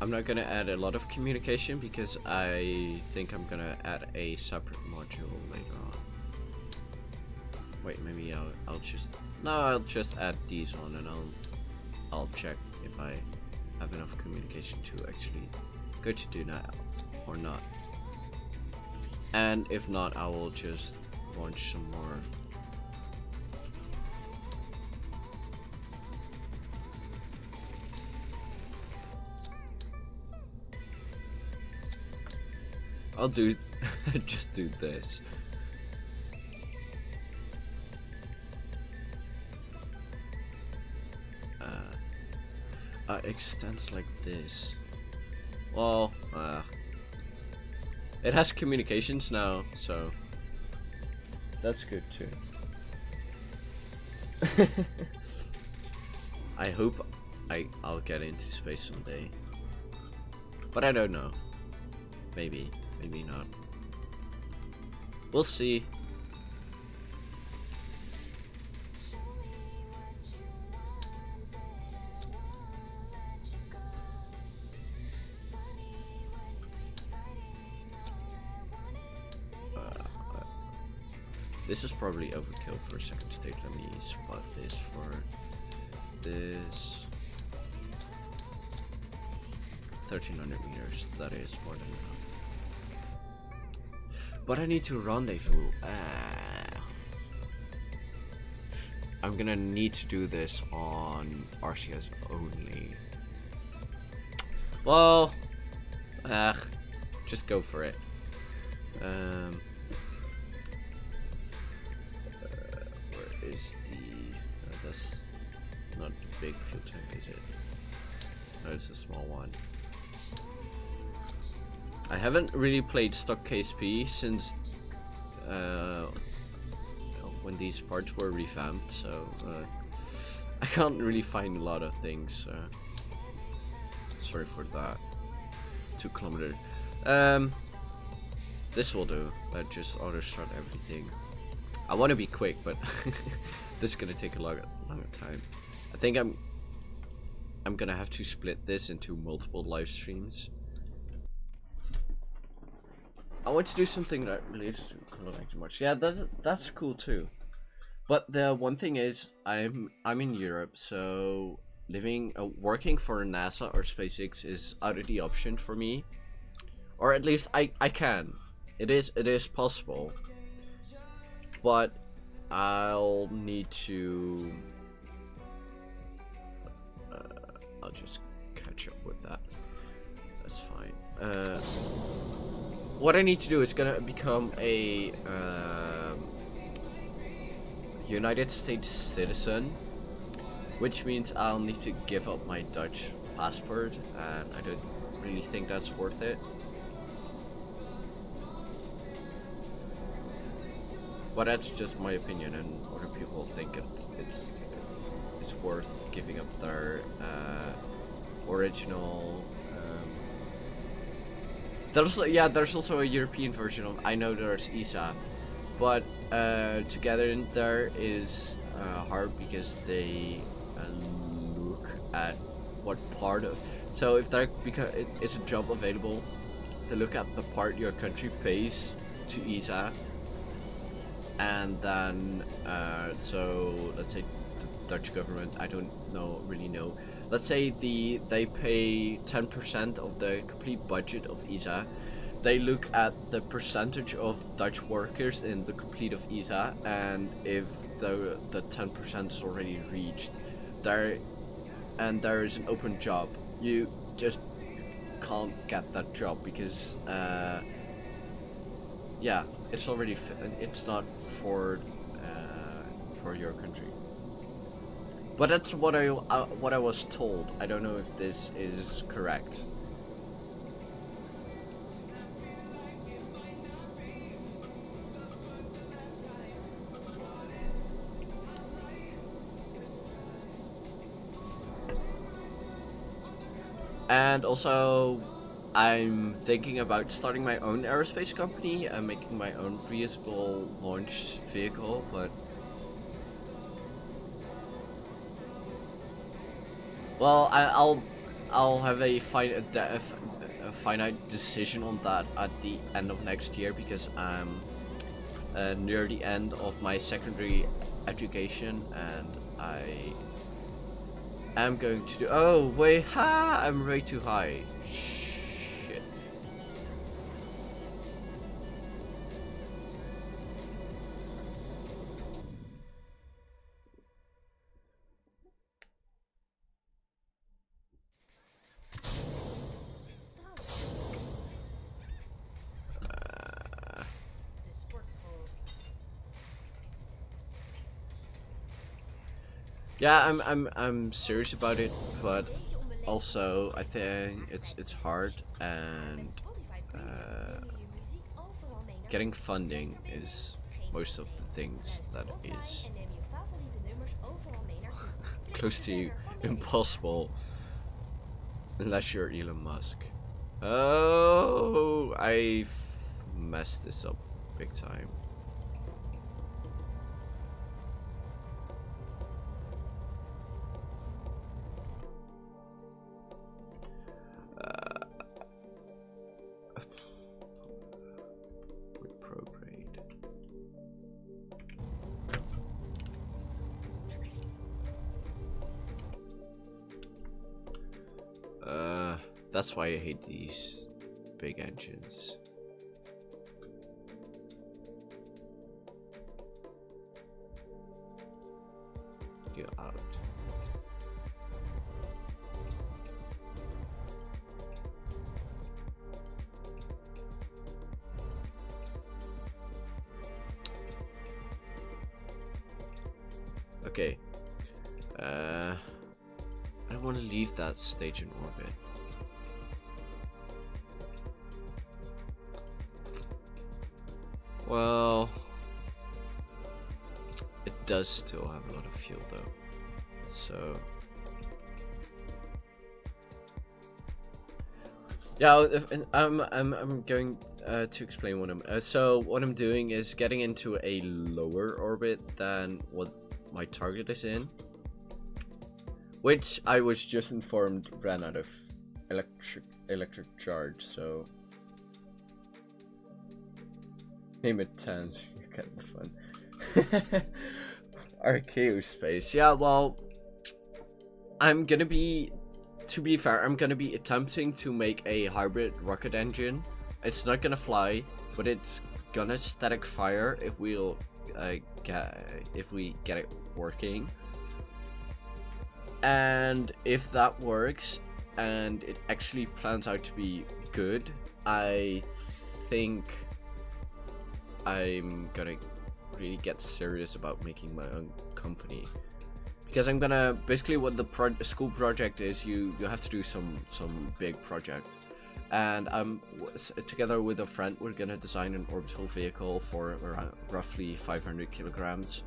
[SPEAKER 1] I'm not gonna add a lot of communication because I think I'm gonna add a separate module later on. Wait, maybe I'll just add these on, and I'll check if I have enough communication to actually go to duna or not. And if not, I will just launch some more. I'll do just do this. Extends like this. Well, it has communications now, so that's good too. I hope I'll get into space someday, but I don't know. Maybe not. We'll see. This is probably overkill for a second stage. Let me spot this for this. 1300 meters. That is more than enough. But I need to rendezvous. I'm gonna need to do this on RCS only. Well, just go for it. Where is the? That's not the big fuel tank, is it? No, it's a small one. I haven't really played stock KSP since when these parts were revamped, so I can't really find a lot of things. Sorry for that. 2 kilometers. This will do. Let's just auto start everything. I want to be quick, but this is gonna take a longer time. I think I'm gonna have to split this into multiple live streams. I want to do something that relates to colonizing Mars. Yeah, that's cool too. But the one thing is, I'm in Europe, so working for NASA or SpaceX is out of the option for me, or at least I can. It is possible, but I'll need to. I'll just catch up with that. That's fine. What I need to do is gonna become a United States citizen, which means I'll need to give up my Dutch passport, and I don't really think that's worth it. But that's just my opinion, and other people think it's worth giving up their original. There's also a European version of. I know there's ESA, but to get in there is hard because they look at what part of. So if there it's a job available they look at the part your country pays to ESA, and then so let's say the Dutch government, I don't really know. Let's say they pay 10% of the complete budget of ESA. They look at the percentage of Dutch workers in the complete of ESA, and if the 10% is already reached, there is an open job, you just can't get that job because yeah, it's already it's not for your country. But that's what I was told. I don't know if this is correct. And also, I'm thinking about starting my own aerospace company and making my own reusable launch vehicle, but well, I'll have a finite decision on that at the end of next year, because I'm near the end of my secondary education, and I am going to do. Oh wait, I'm way too high. Shit. Yeah, I'm serious about it, but also I think it's hard, and getting funding is most of the things that is close to impossible unless you're Elon Musk. Oh, I've messed this up big time. That's why I hate these big engines. Get out. Okay. I don't want to leave that stage in orbit. Well, it does still have a lot of fuel though, so yeah. I'm going to explain what I'm. So what I'm doing is getting into a lower orbit than what my target is in, which I was just informed ran out of electric charge. So. Name it 10, you get the fun. Archaeo space. Yeah, well, to be fair, I'm gonna be attempting to make a hybrid rocket engine. It's not gonna fly, but it's gonna static fire if we get it working. And if that works, and it actually plans out to be good, I think I'm gonna really get serious about making my own company, because I'm gonna basically what the school project is. You have to do some big project, and together with a friend we're gonna design an orbital vehicle for around roughly 500 kilograms.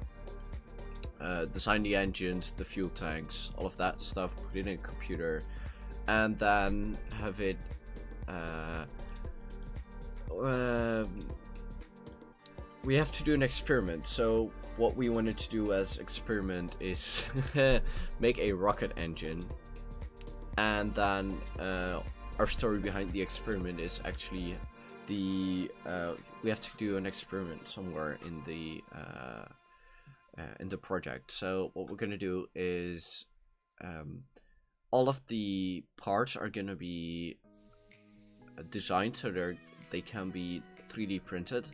[SPEAKER 1] Design the engines, the fuel tanks, all of that stuff, put it in a computer, and then have it we have to do an experiment. So what we wanted to do as experiment is make a rocket engine, and then our story behind the experiment is actually the we have to do an experiment somewhere in the project. So what we're gonna do is all of the parts are gonna be designed so they can be 3D printed.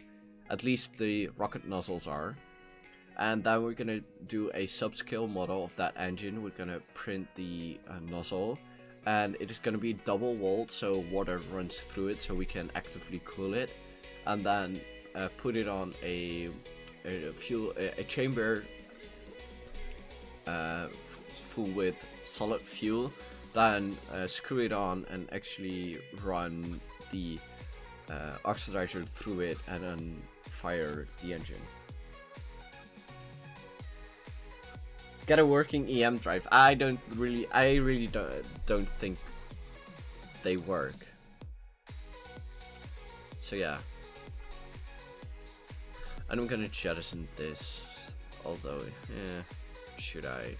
[SPEAKER 1] At least the rocket nozzles are. And then we're gonna do a subscale model of that engine. We're gonna print the nozzle, and it is gonna be double walled, so water runs through it, so we can actively cool it, and then put it on a chamber full with solid fuel. Then screw it on and actually run the oxidizer through it, and then fire the engine. Get a working EM drive. I really don't think they work. So yeah. And I'm gonna jettison this. Although, should I?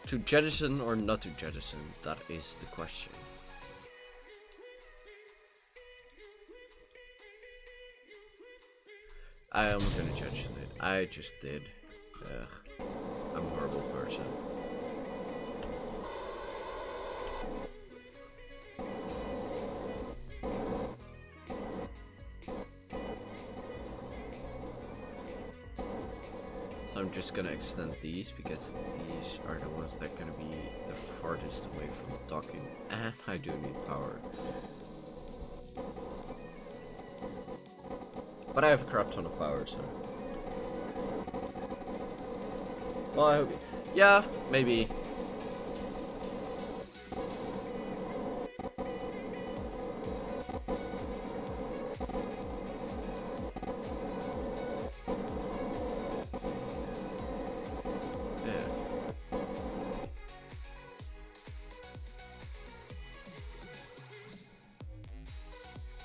[SPEAKER 1] To jettison or not to jettison? That is the question. I am gonna jettison it. I just did. Ugh, I'm a horrible person. So I'm just gonna extend these because these are the ones that are gonna be the farthest away from docking, and I do need power. But I have a crap ton of power, so. Well, I hope. Yeah, maybe. Yeah.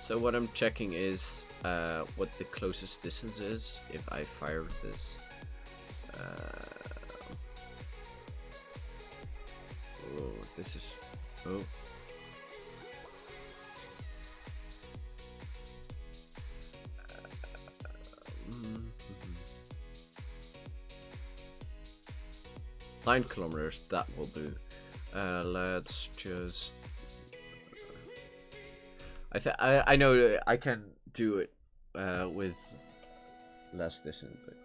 [SPEAKER 1] So what I'm checking is what the closest distance is if I fire this. Oh, this is. Oh. Mm-hmm. 9 kilometers, that will do. Let's just. I know I can do it with less distance, but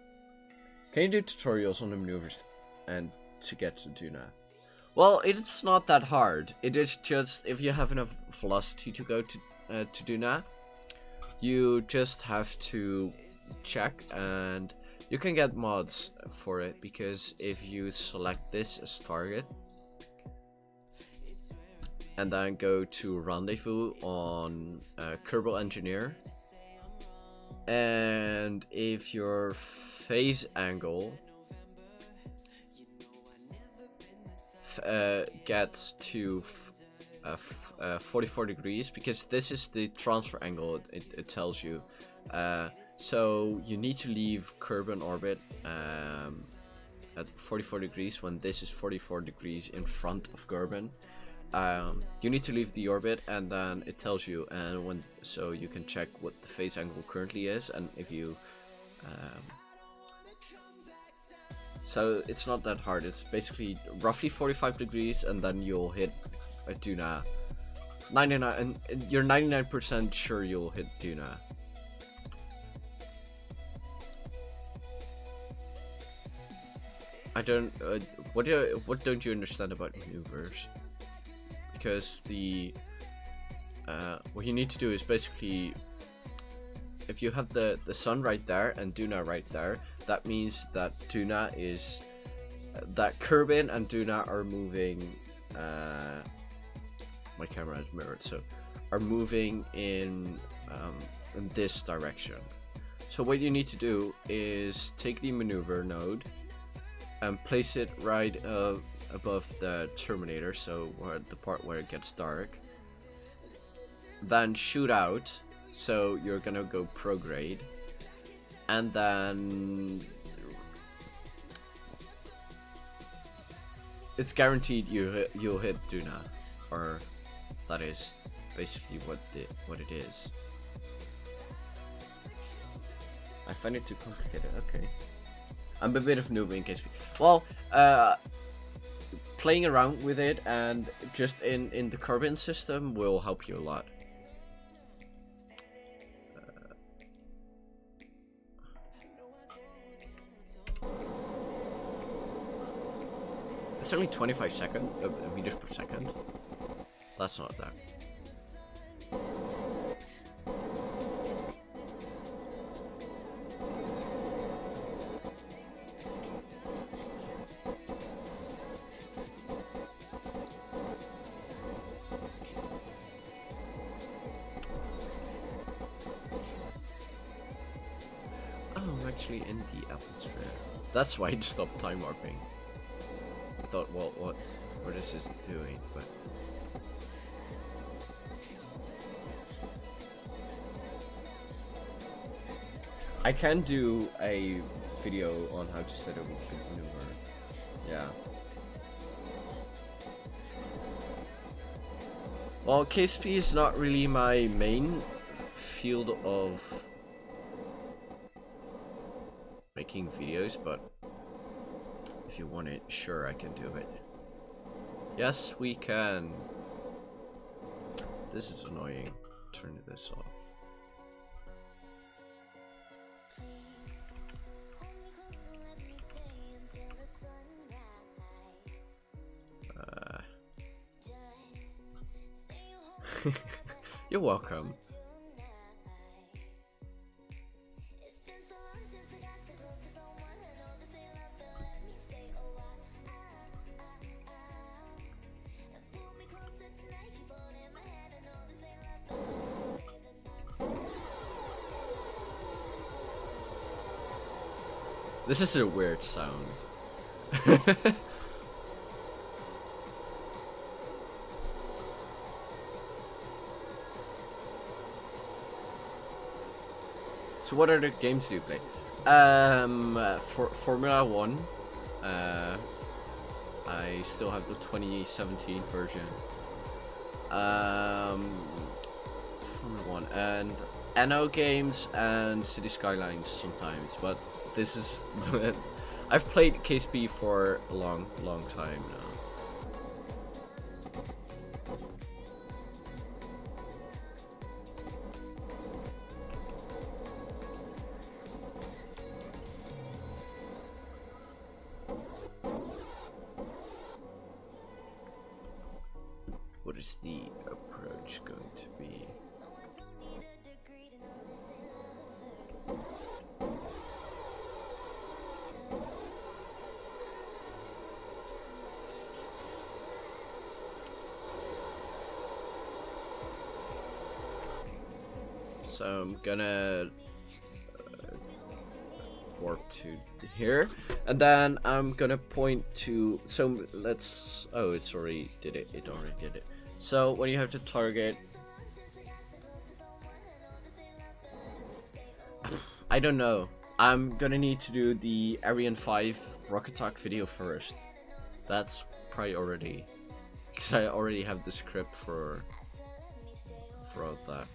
[SPEAKER 1] can you do tutorials on the maneuvers and to get to duna? Well, it's not that hard. It is just if you have enough velocity to go to duna, you just have to check, and you can get mods for it, because if you select this as target and then go to rendezvous on Kerbal Engineer, and if your phase angle gets to 44 degrees, because this is the transfer angle it tells you, so you need to leave Kerbal orbit at 44 degrees when this is 44 degrees in front of Kerbal. You need to leave the orbit, and then it tells you, and so you can check what the phase angle currently is, and if you so it's not that hard. It's basically roughly 45 degrees, and then you'll hit a duna. 99, and you're 99% sure you'll hit duna. I don't. What don't you understand about maneuvers? Because what you need to do is basically, if you have the sun right there and duna right there, that means that duna is that Kerbal and duna are moving. My camera is mirrored, so are moving in this direction. So what you need to do is take the maneuver node and place it right above the terminator, so the part where it gets dark. Then shoot out, so you're gonna go prograde, and then it's guaranteed you'll hit duna, are, that is basically what it is. I find it too complicated. Okay, I'm a bit of noob in KSP. Well, playing around with it and just in the carbon system will help you a lot. It's only 25 meters per second. That's not that. Oh, I'm actually in the atmosphere. That's why it stopped time warping. I thought, well, what is this doing? But I can do a video on how to set up a maneuver. Yeah. Well, KSP is not really my main field of making videos, but if you want it, sure, I can do it. Yes, we can. This is annoying. Turn this off. You're welcome. This is a weird sound. So what other games do you play? For Formula 1, I still have the 2017 version. Formula 1 and NO games and City Skylines sometimes, but this is I've played KSP for a long time now. What is the approach going to be? So I'm gonna warp to here, and then I'm gonna point to. So let's. Oh, it's already did it. It already did it. So when you have to target, I don't know. I'm gonna need to do the Ariane 5 rocket talk video first. That's priority, because I already have the script for all that.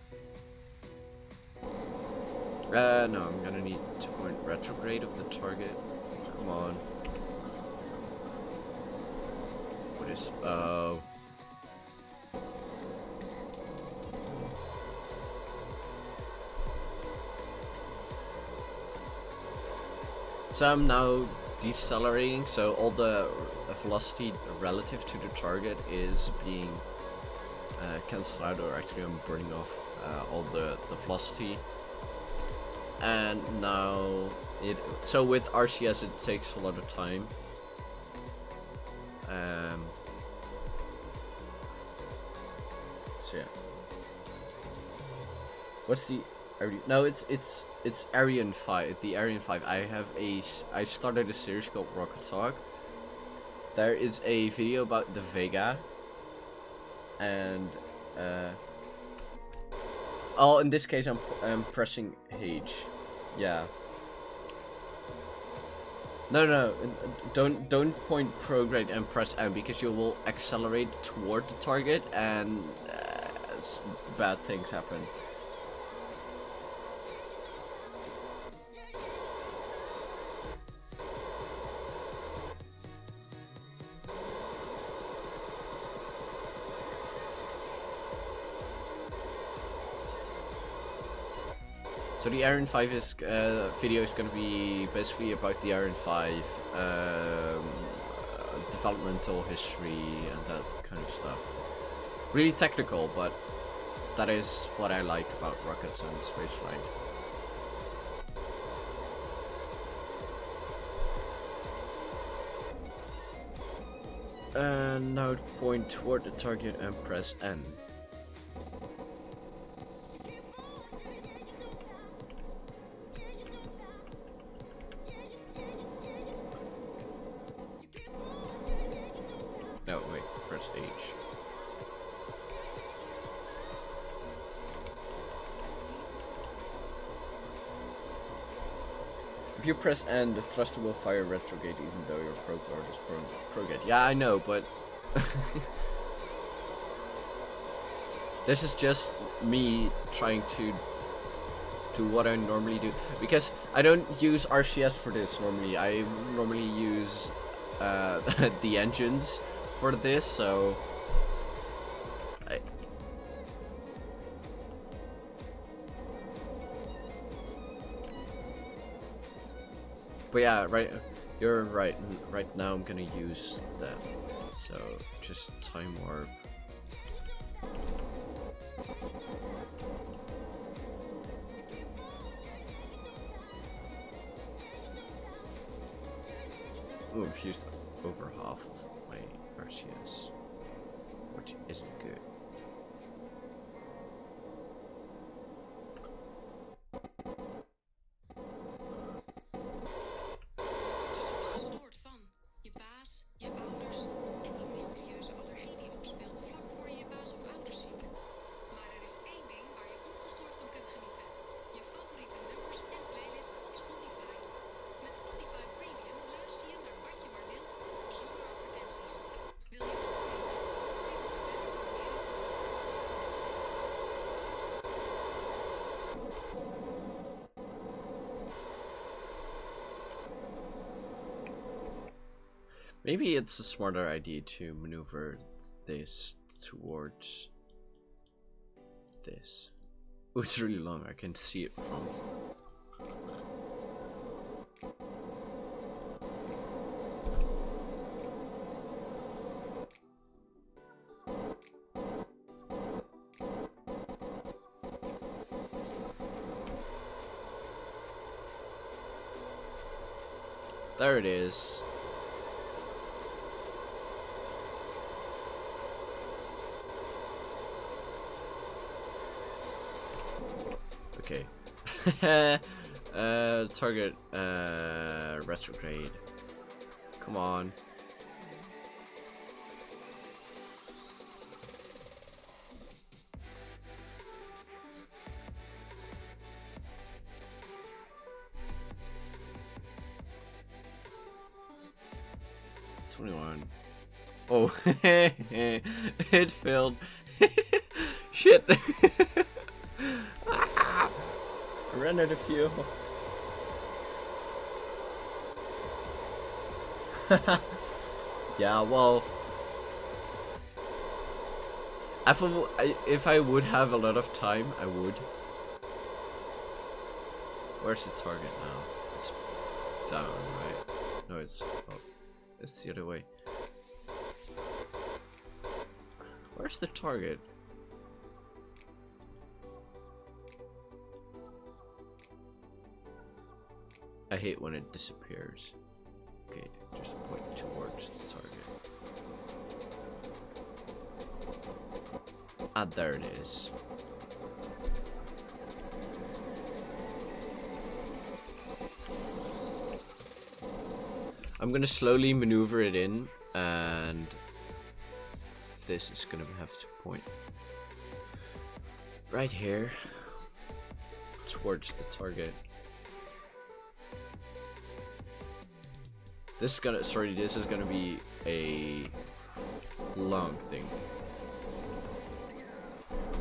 [SPEAKER 1] No, I'm gonna need to point retrograde of the target. Come on. What is? Oh. So I'm now decelerating, so all the velocity relative to the target is being cancelled out, or actually I'm burning off all the velocity. And now so with RCS it takes a lot of time. So yeah. What's the no, it's Ariane 5. The Ariane 5. I started a series called Rocket Talk. There is a video about the Vega, and oh, in this case I'm pressing H. Yeah. No, no, don't point prograde and press M because you will accelerate toward the target and bad things happen. So the Iron 5 is video is going to be basically about the Iron 5 developmental history and that kind of stuff. Really technical, but that is what I like about rockets and spaceflight. And now point toward the target and press N. No, wait, press H. If you press N, the thruster will fire retrograde even though your probe guard is prograde. Yeah, I know, but this is just me trying to do what I normally do. Because I don't use RCS for this normally. I normally use the engines for this, so but yeah, right, you're right. Right now I'm gonna use that. So just time warp. Oh, I've used over half of my RCS, which isn't good.
[SPEAKER 3] Gestoord van je baas, je ouders en die mysterieuze allergie die opspeelt vlak voor je je baas of ouders ziet. Maar er is één ding waar je ongestoord van kunt genieten. Je favoriete nummers en playlists op Spotify. Met Spotify Premium luister je naar wat je maar wilt, zonder advertenties. Wil je ook
[SPEAKER 1] Maybe it's a smarter idea to maneuver this towards this. Oh, it's really long. I can see it from. There it is. Okay. Target retrograde. Come on. Oh, it failed. Shit. I ran out of fuel. Yeah, well, if I would have a lot of time, I would. Where's the target now? It's down, right? No, it's the other way. Where's the target? I hate when it disappears. Okay, just point towards the target. Ah, there it is. I'm gonna slowly maneuver it in, and this is gonna have to point right here towards the target. This is gonna, sorry, this is gonna be a long thing.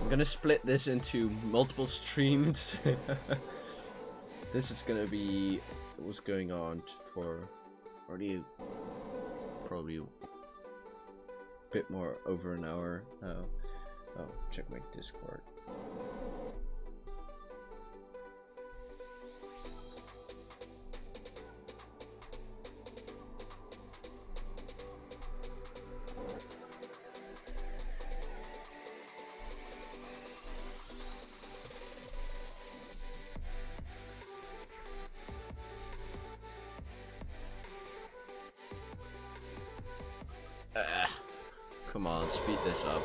[SPEAKER 1] I'm gonna split this into multiple streams. This is gonna be what's going on for already probably a bit more over an hour now. Oh, check my Discord. Come on, speed this up.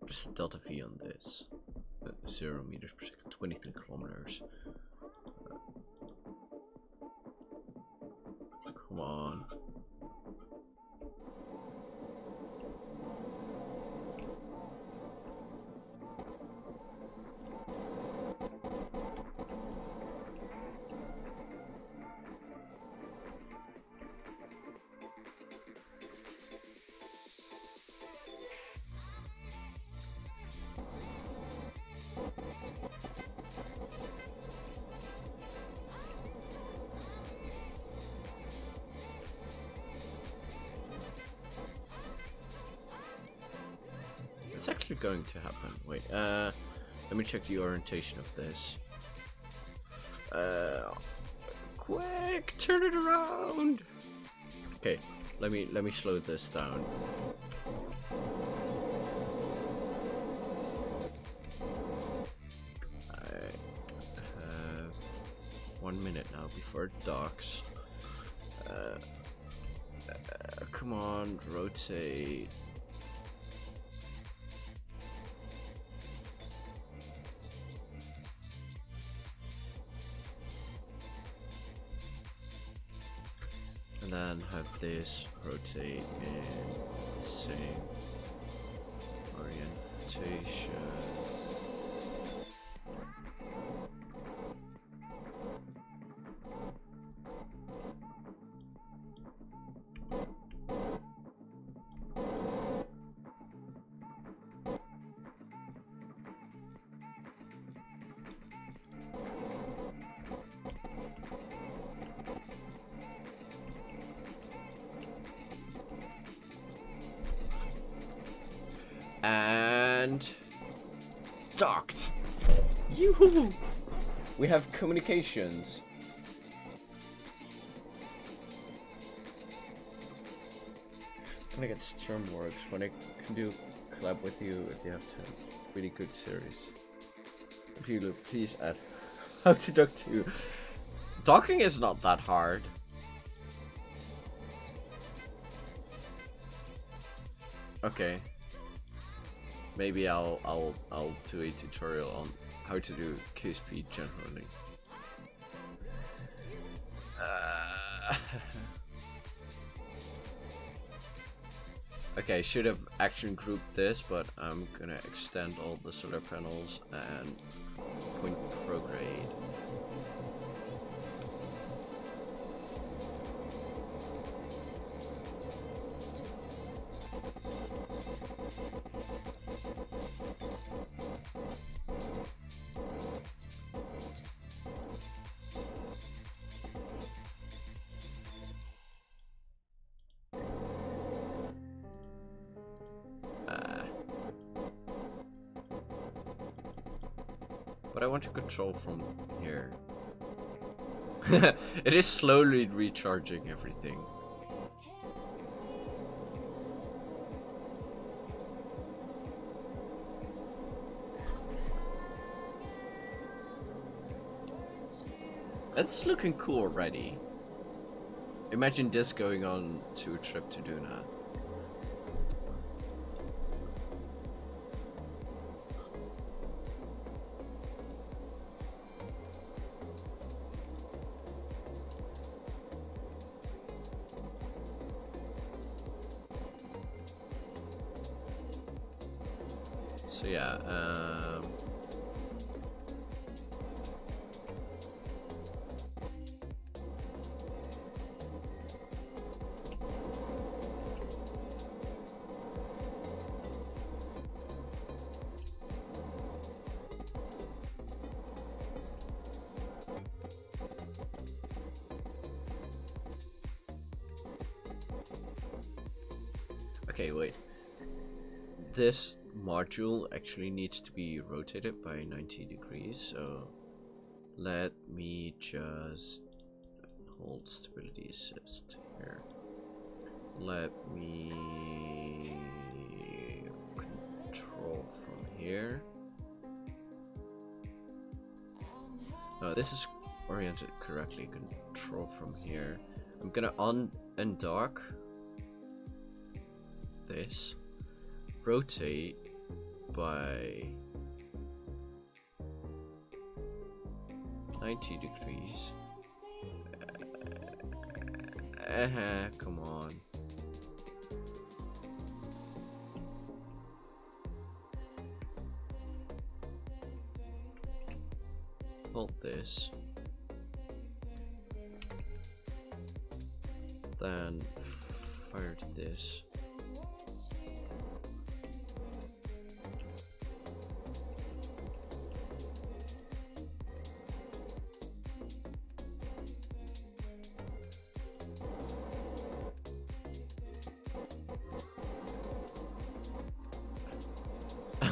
[SPEAKER 1] Just delta V on this. 0 meters per second, 23 kilometers. Come on. It's actually going to happen. Wait, let me check the orientation of this. Quick, turn it around. Okay, let me slow this down. I have 1 minute now before it docks. Come on, rotate. And then have this rotate in the same orientation. And docked. Yoo-hoo! We have communications. When I get Stormworks, when I can do collab with you if you have time. Really good series. If you look, please add how to dock too. Docking is not that hard. Okay. Maybe I'll do a tutorial on how to do KSP generally. Okay, I should have action grouped this, but I'm gonna extend all the solar panels and point prograde. But I want to control from here. It is slowly recharging everything. It's looking cool already. Imagine this going on to a trip to Duna. So yeah, okay, wait. This module actually needs to be rotated by 90 degrees, so let me just hold stability assist here. Let me control from here. No, this is oriented correctly. Control from here. I'm gonna undock this. Rotate by 90 degrees. Come on. Hold this. Then fire this.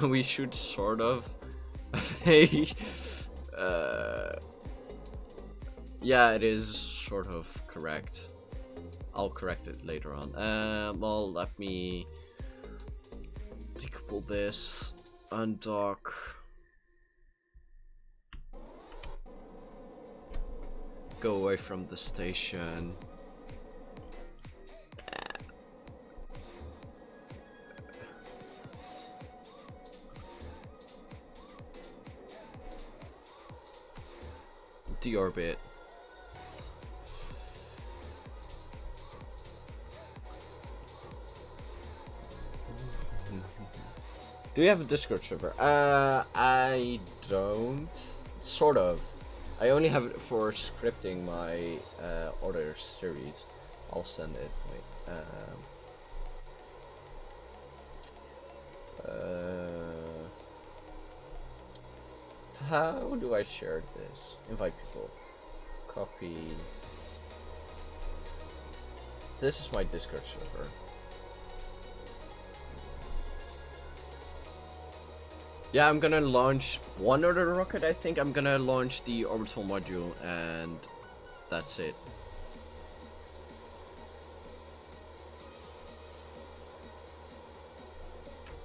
[SPEAKER 1] We should sort of yeah, it is sort of correct. I'll correct it later on. Well, let me decouple this, undock. Go away from the station. Deorbit. Do you have a Discord server? I don't. Sort of. I only have it for scripting my other series. I'll send it. Wait. How do I share this? Invite people. Copy. This is my Discord server. Yeah, I'm gonna launch one other rocket. I think I'm gonna launch the orbital module, and that's it.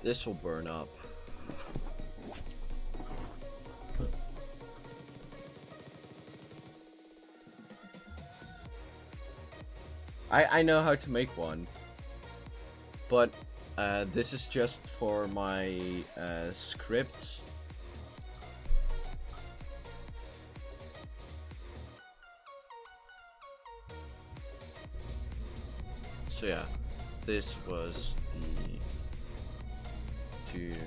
[SPEAKER 1] This will burn up. I know how to make one, but this is just for my scripts. So yeah, this was the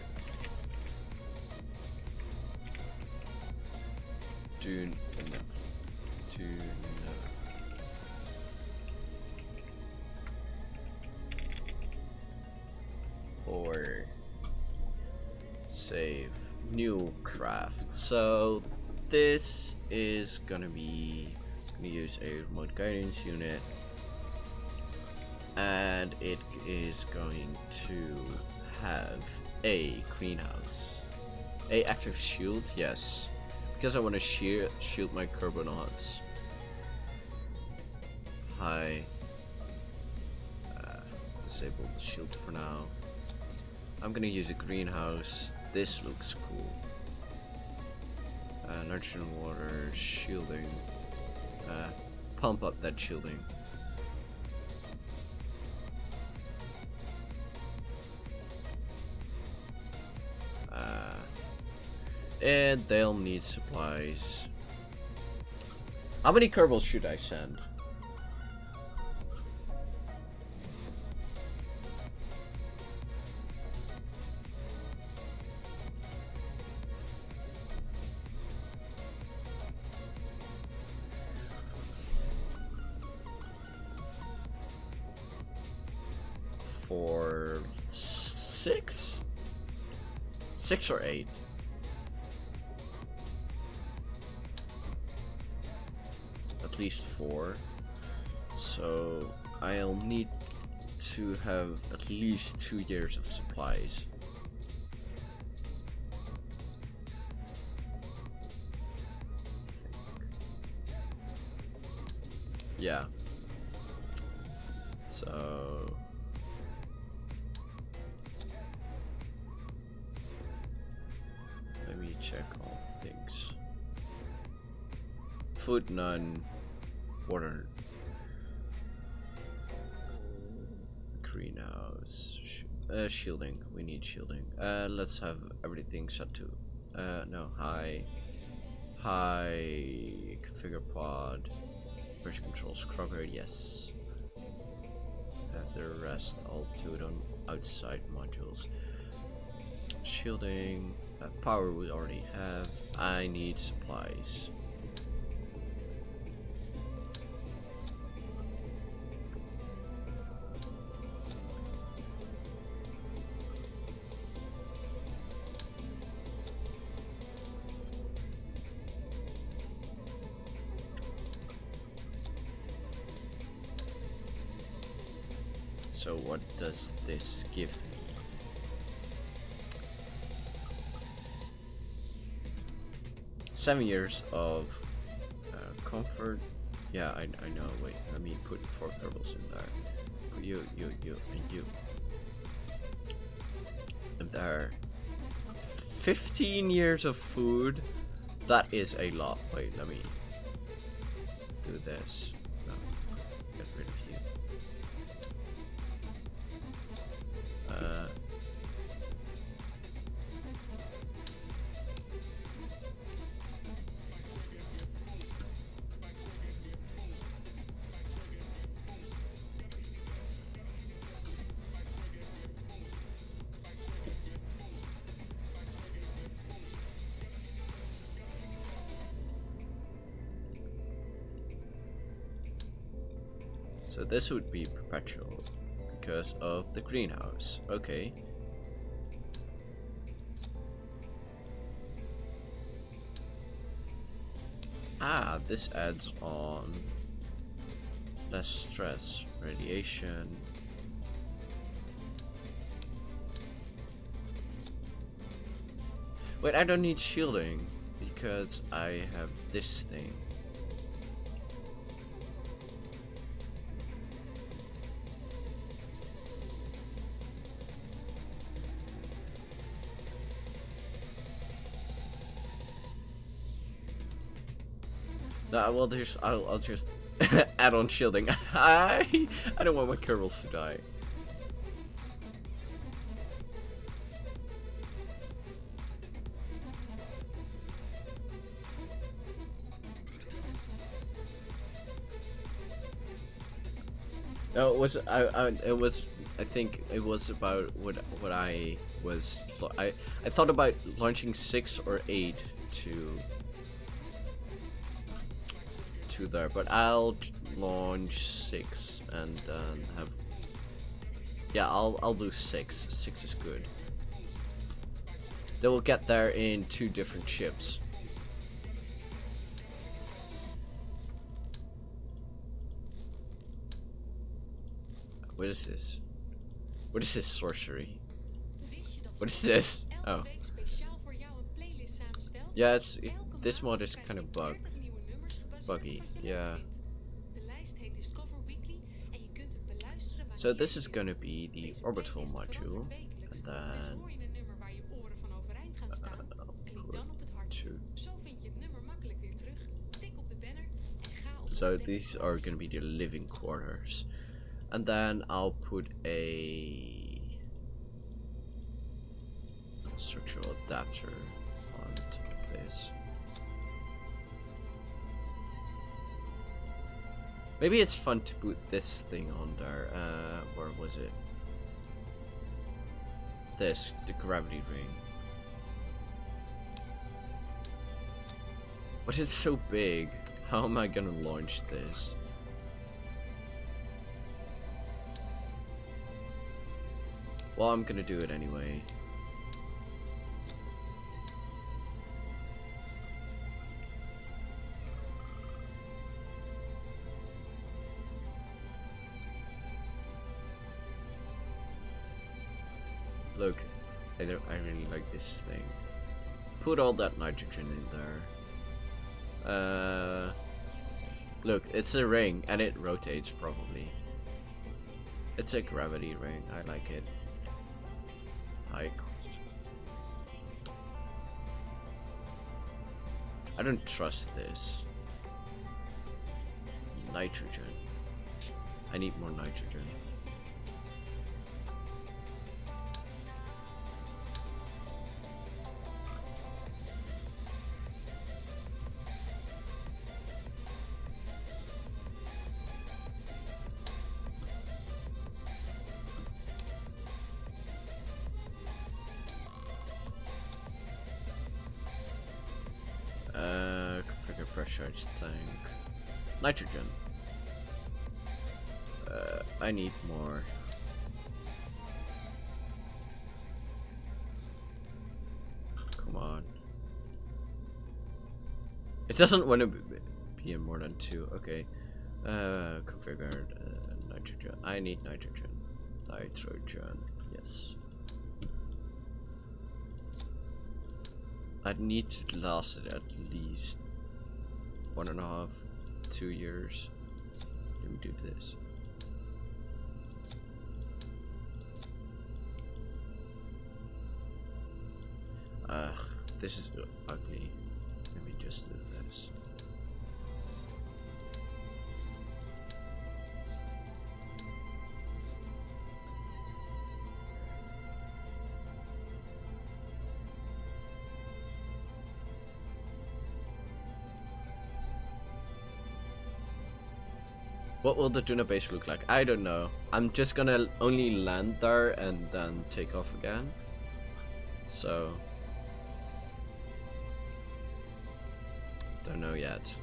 [SPEAKER 1] or save new craft. So this is gonna use a remote guidance unit, and it is going to have a greenhouse, a active shield, yes, because I want to shield my carbonauts. Disable the shield for now. I'm gonna use a greenhouse. This looks cool. Nitrogen, water, shielding. pump up that shielding. And they'll need supplies. How many Kerbals should I send? For 6? 6 or 8? At least 4. So I'll need to have at least 2 years of supplies. Yeah. So let me check all things. Food none. Water. Greenhouse. Shielding. We need shielding. Let's have everything set to no, high configure pod. Version control scrubber, yes. Have the rest, I'll do it on outside modules. Shielding, power we already have. I need supplies. So what does this give me? Seven years of comfort. Yeah, I know. Wait, let me put 4 Kerbals in there. Put you, and you. And there. 15 years of food. That is a lot. Wait, let me do this. No, get rid of you. So this would be perpetual because of the greenhouse. Okay. Ah, this adds on less stress, radiation. Wait, I don't need shielding because I have this thing. No, well, I'll just add on shielding. I don't want my Kerbals to die. No, it was I think it was about what I was. I thought about launching 6 or 8 to there, but I'll launch 6 and have. Yeah, I'll do 6. 6 is good. They will get there in 2 different ships. What is this? What is this sorcery? What is this? Oh. Yeah, this mod is kind of buggy. Yeah. So this is gonna be the orbital module, and then So these are gonna be the living quarters. And then I'll put a structural adapter on top of this. Maybe it's fun to put this thing on there. Where was it? This, the gravity ring. But it's so big. How am I gonna launch this? Well, I'm gonna do it anyway. Look, I really like this thing. Put all that nitrogen in there. Look, it's a ring and it rotates probably. It's a gravity ring. I like it. I don't trust this. Nitrogen. I need more nitrogen. Configure pressurized tank. Nitrogen. I need more. Come on. It doesn't want to be in more than 2. Okay. Configured nitrogen. I need nitrogen. Nitrogen. Yes. I'd need to last it at least 1.5, 2 years. Let me do this. This is ugly. Let me just do this. What will the Duna base look like? I don't know. I'm just gonna only land there and then take off again. So don't know yet.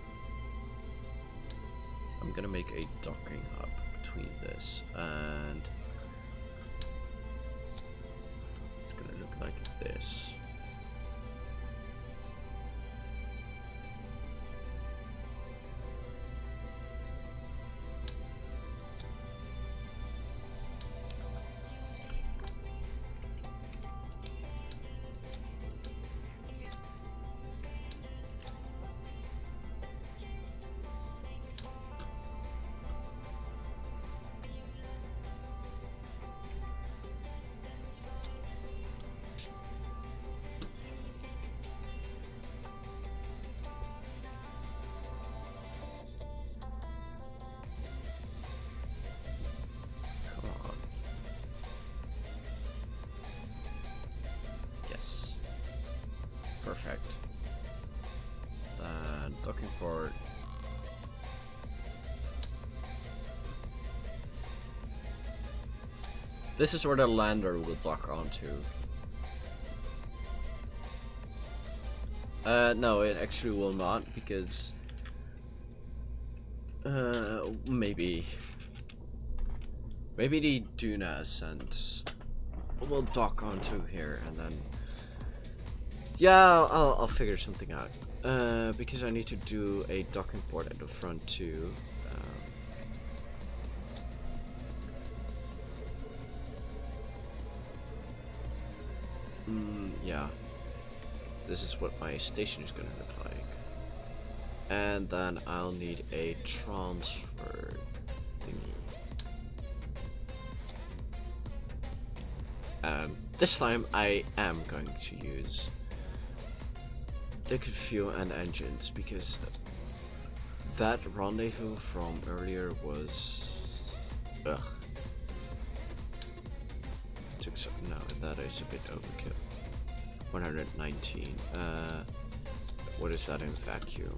[SPEAKER 1] I'm gonna make a docking hub between this and it's gonna look like this. Perfect. Then docking port. This is where the lander will dock onto. No, it actually will not because maybe the Duna ascent will dock onto here and then yeah, I'll figure something out. Because I need to do a docking port at the front too. Yeah. This is what my station is gonna look like. And then I'll need a transfer thingy. This time I am going to use liquid fuel and engines because That rendezvous from earlier was... Ugh. Took some... No, that is a bit overkill. 119. What is that in vacuum?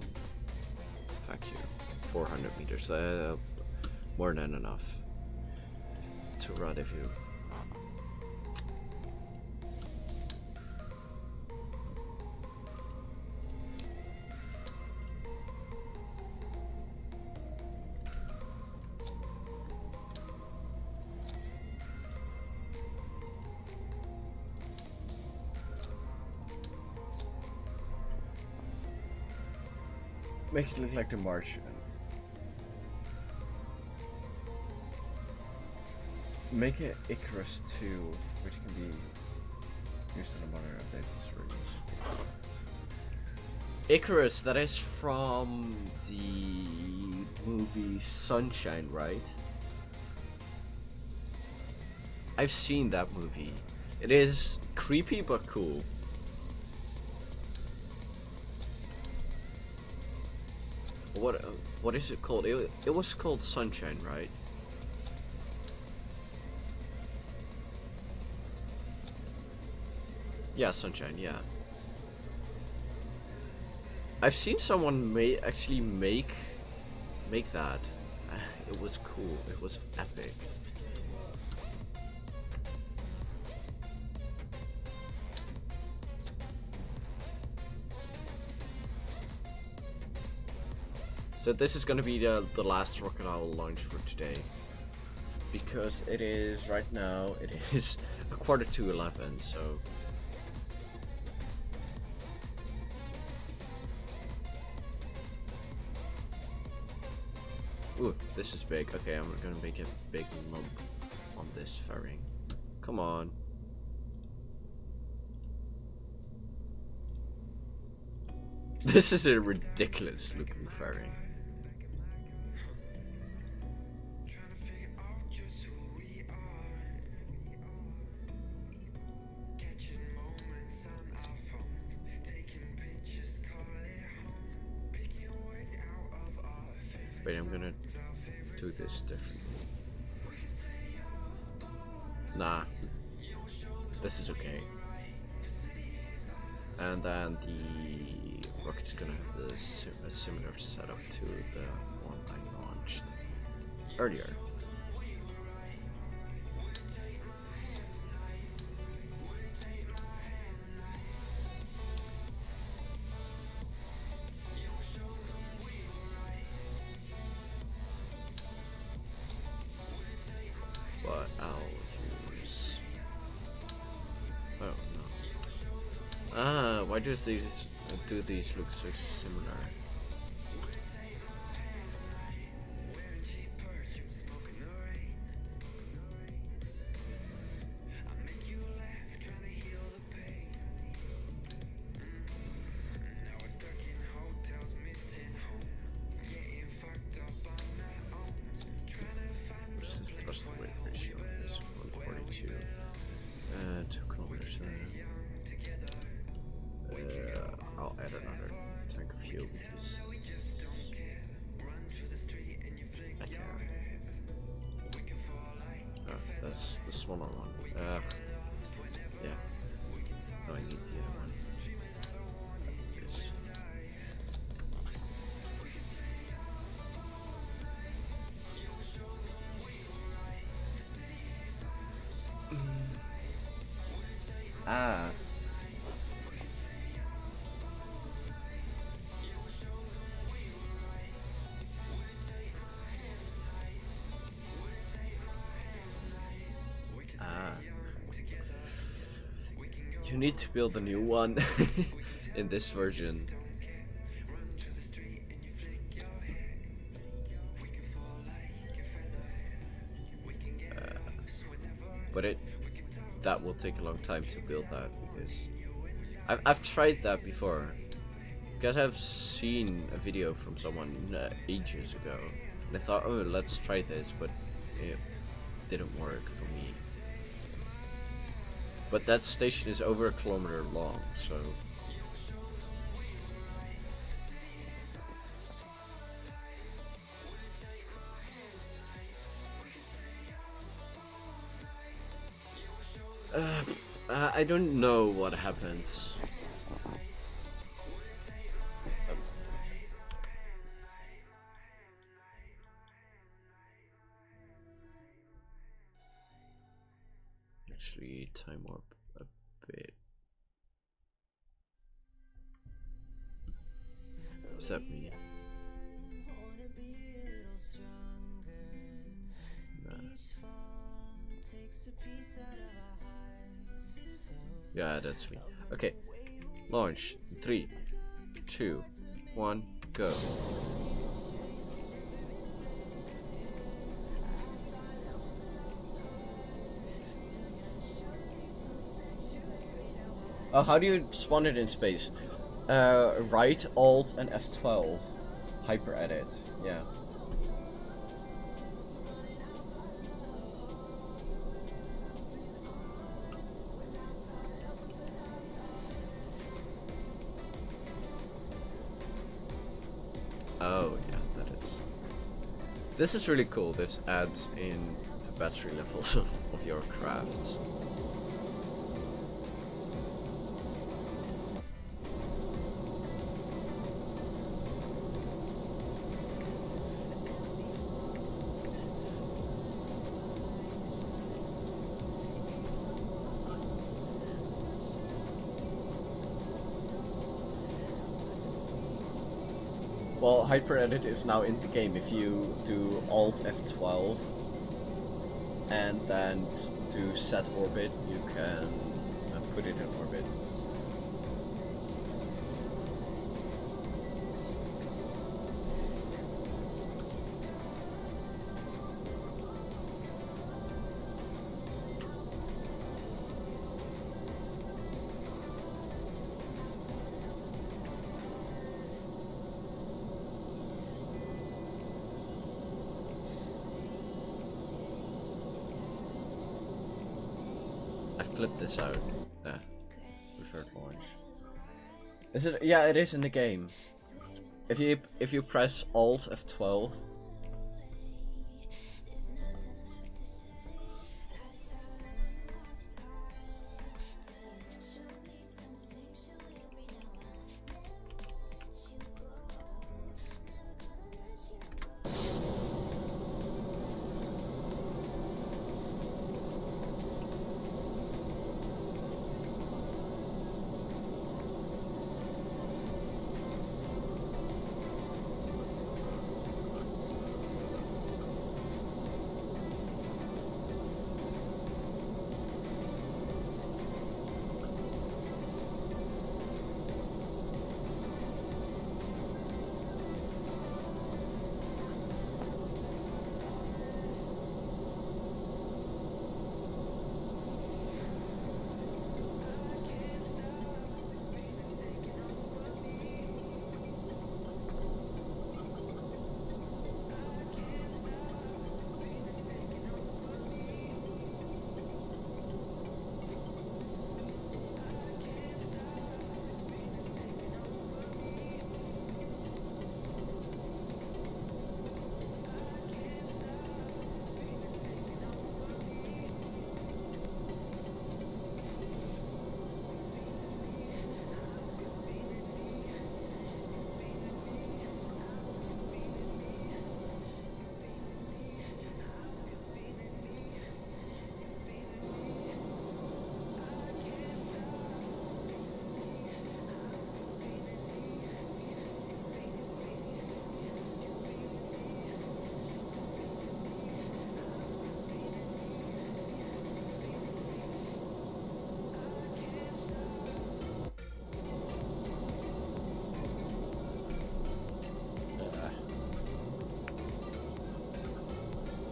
[SPEAKER 1] Vacuum. 400 meters. More than enough to rendezvous. Make it look like the Martian. Make it Icarus 2, which can be used in a modern update. Icarus, that is from the movie Sunshine, right? I've seen that movie. It is creepy but cool. What is it called? It was called Sunshine, right? Yeah, Sunshine, yeah. I've seen someone actually make that. It was cool. It was epic. So this is gonna be the last Rocket Owl launch for today, because it is right now. It is 11:15. So. Ooh, this is big. Okay, I'm gonna make a big lump on this fairing. Come on. This is a ridiculous looking fairing. Wait, I'm gonna do this differently. Nah, this is okay. And then the rocket is gonna have a similar setup to the one I launched earlier. But I'll use... Oh no. Ah, why do these look so similar? I'll add another tank of fuel because I can. Oh, that's the smaller one. Yeah. No, I need the other one. Yes. Ah. You need to build a new one in this version. But that will take a long time to build that because I've tried that before. Because I've seen a video from someone ages ago, and I thought, oh, let's try this, but it didn't work for me. But that station is over a kilometer long, so I don't know what happens. Actually, time warp a bit. What's that mean? Nah. Yeah, that's me. Okay, launch. 3, 2, 1, go. How do you spawn it in space? Right, Alt, and F12. Hyper edit. Yeah. Oh, yeah, that is. This is really cool. This adds in the battery levels of your crafts. Well, Hyper Edit is now in the game. If you do Alt F12 and then do set orbit, you can put it in orbit. Flip this out. Yeah. Preferred launch. Is it? Yeah, it is in the game. If you press Alt F12.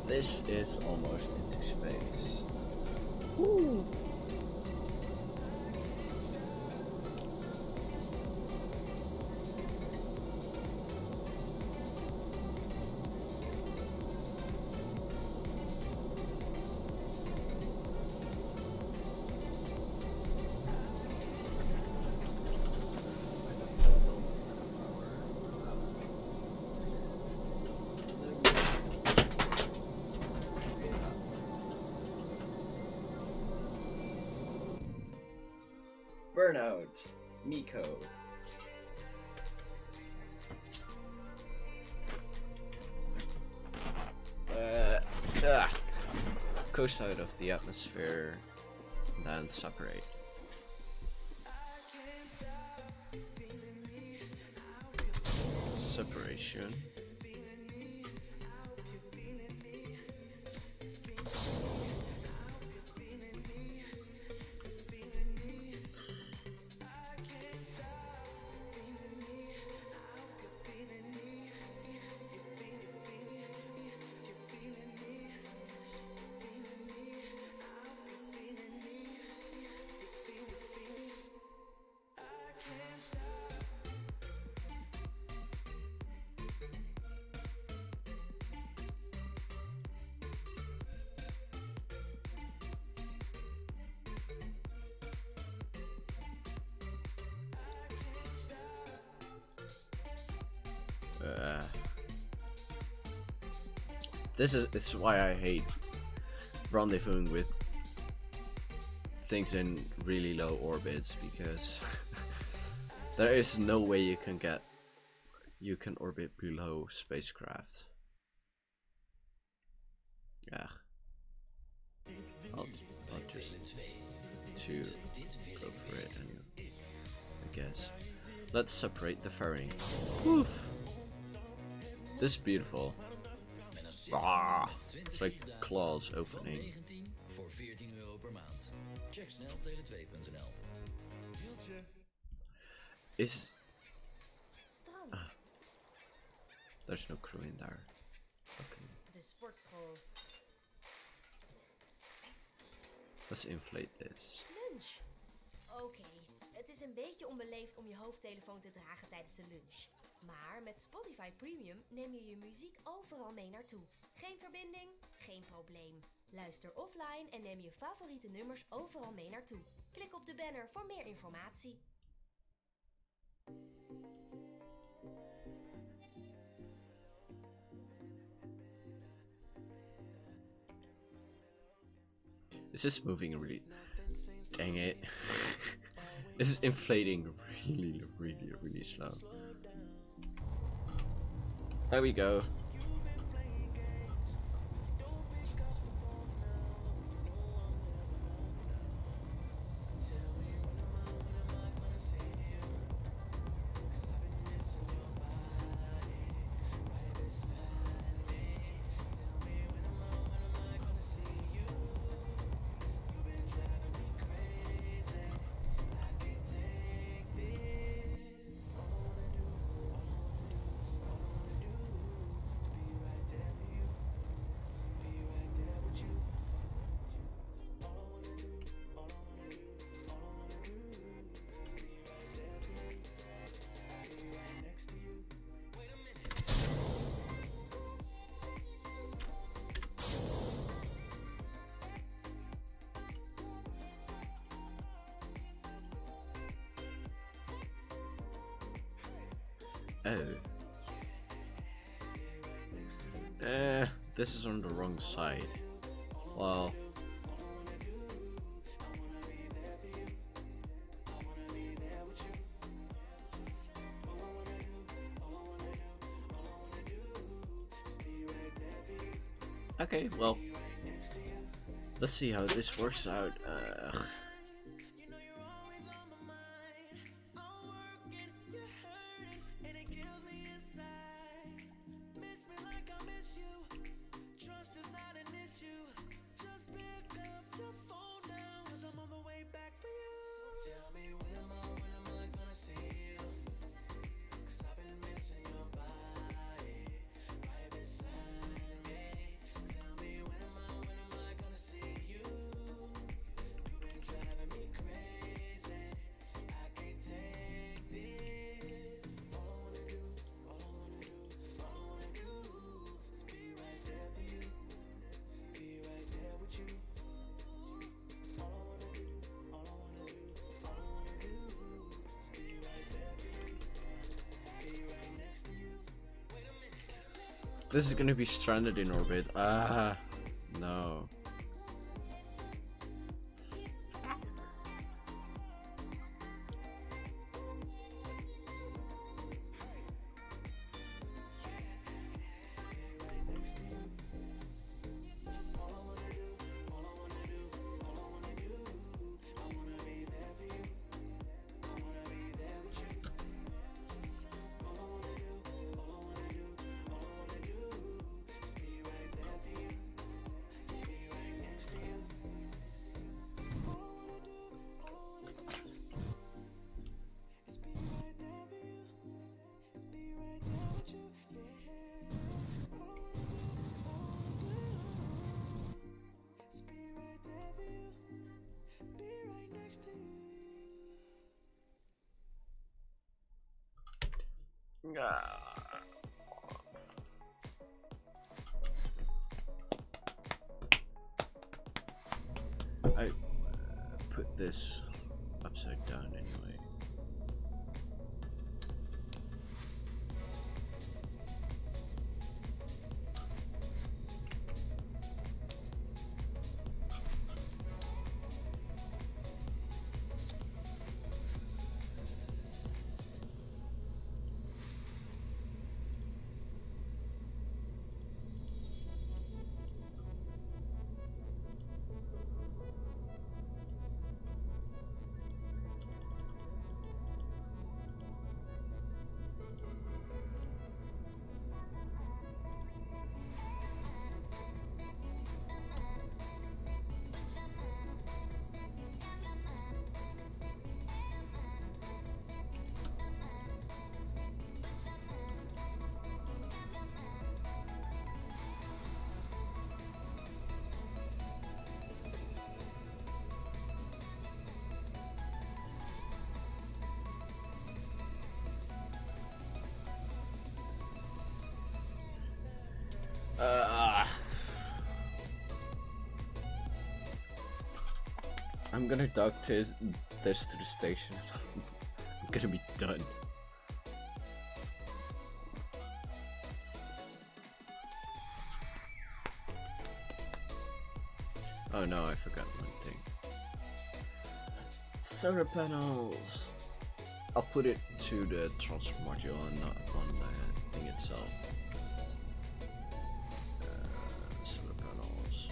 [SPEAKER 1] This is almost into space. Woo. Burnout. Miko. Coast out of the atmosphere, and then separate. Separation. This is why I hate rendezvousing with things in really low orbits, because there is no way you can orbit below spacecraft. Yeah, I'll just go for it, and I guess let's separate the fairing. Woof! This is beautiful. Ah, it's like claws opening.
[SPEAKER 5] Voor €14 per maand. Check snel tele2.nl.
[SPEAKER 1] Is
[SPEAKER 6] Strand.
[SPEAKER 1] there's no crew in there. Okay,
[SPEAKER 6] De sportschool.
[SPEAKER 1] let's inflate this.
[SPEAKER 6] Lunch. Oké, het is een beetje onbeleefd om je hoofdtelefoon te dragen tijdens de lunch. Maar met Spotify Premium neem je je muziek overal mee naartoe. Geen verbinding? Geen probleem. Luister offline en neem je favoriete nummers overal mee naartoe. Klik op de banner voor meer informatie.
[SPEAKER 1] This is moving really. Dang it. This is inflating really slow. There we go. Oh. This is on the wrong side. Well. Okay, well. Let's see how this works out. This is gonna be stranded in orbit. Ah, no. I put this upside down anyway. I'm gonna duck this to the station. I'm gonna be done. Oh no, I forgot one thing. Solar panels. I'll put it to the transfer module and not on the thing itself. Solar panels.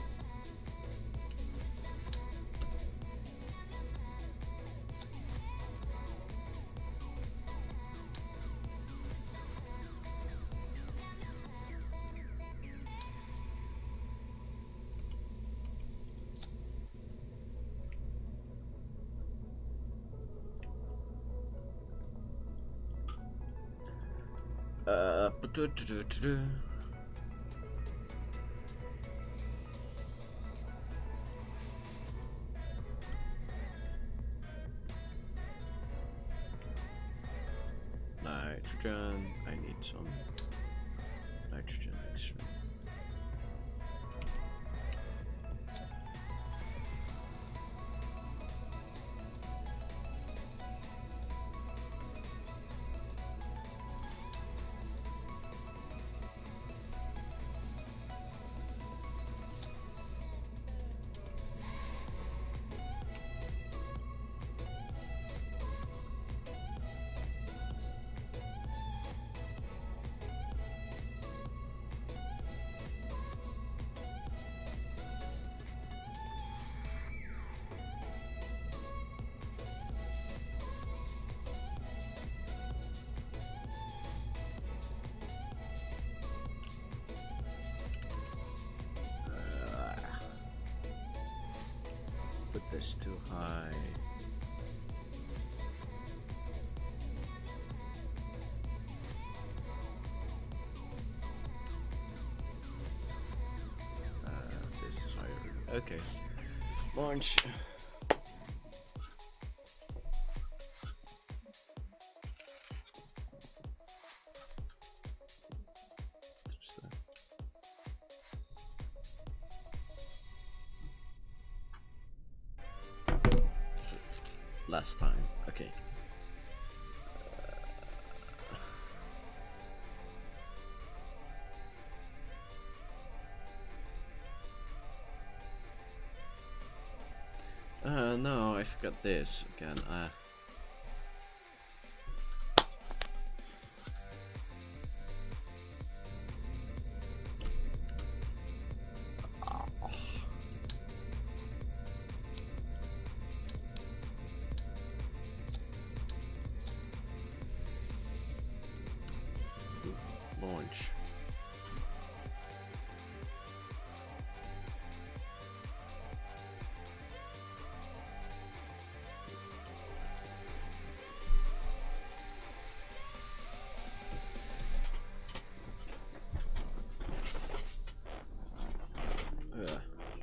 [SPEAKER 1] Nitrogen, I need some nitrogen extra. Put this too high. This is higher. Okay. Launch. Last time, okay. No, I forgot this again. Launch.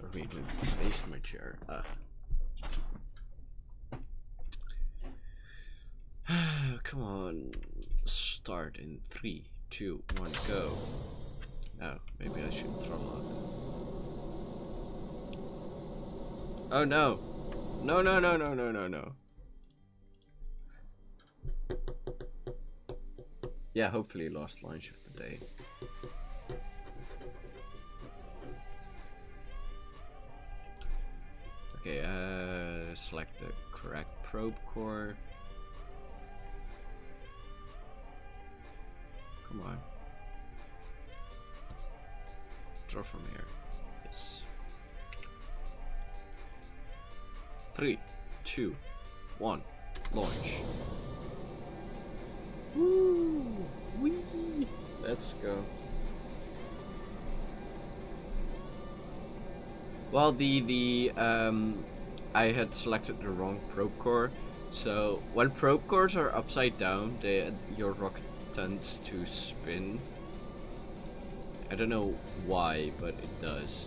[SPEAKER 1] Let me place my chair. Come on. start in 3, 2, 1, go. Oh, maybe I should throttle up. Oh no! No, no, no, no, no, no, no. Yeah, hopefully last launch of the day. Okay, select the correct probe core. Come on. Draw from here. Yes. 3, 2, 1, launch. Woo! Wee! Let's go. Well, I had selected the wrong probe core, so when probe cores are upside down, your rocket tends to spin. I don't know why, but it does.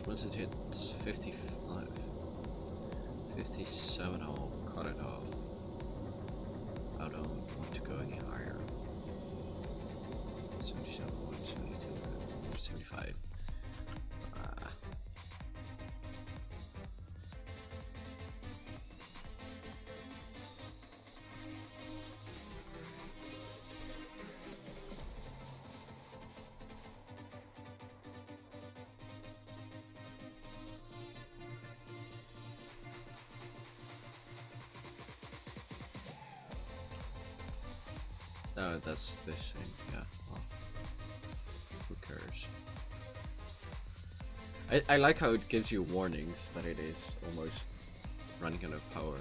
[SPEAKER 1] Once it hits 55, 57, I'll cut it off. I don't want to go any higher. 77, 72, 75. Oh, that's this thing, yeah. Well, who cares? I like how it gives you warnings that it is almost running out of power.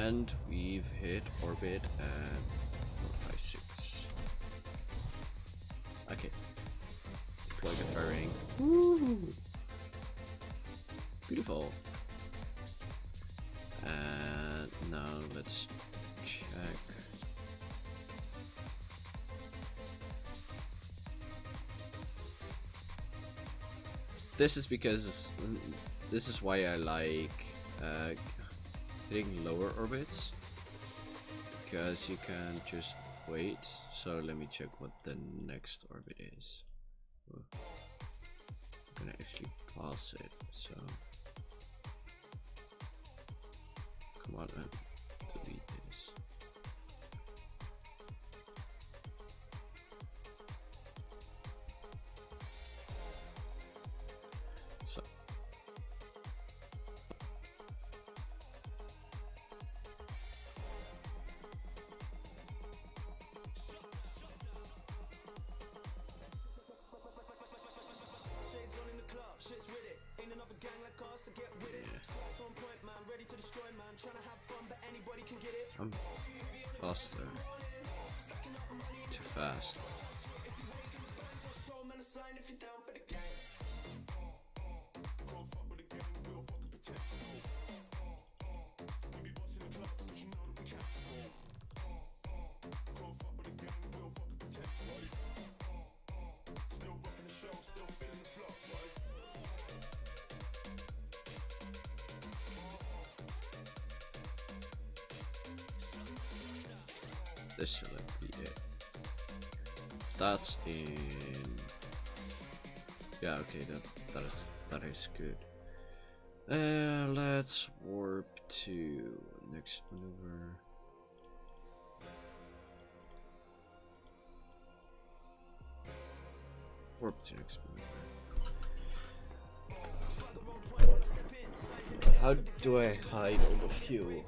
[SPEAKER 1] And we've hit orbit at 456. Okay. Deploy the fairing. Woo! Beautiful. And now let's check. This is because this is why I like hitting lower orbits, because you can just wait. So let me check what the next orbit is. I'm gonna actually pause it, so come on and delete this. So I'm faster. Too fast. This should be it. That's in. Yeah, okay, that is good. Let's warp to next maneuver. Warp to next maneuver. How do I hide all the fuel?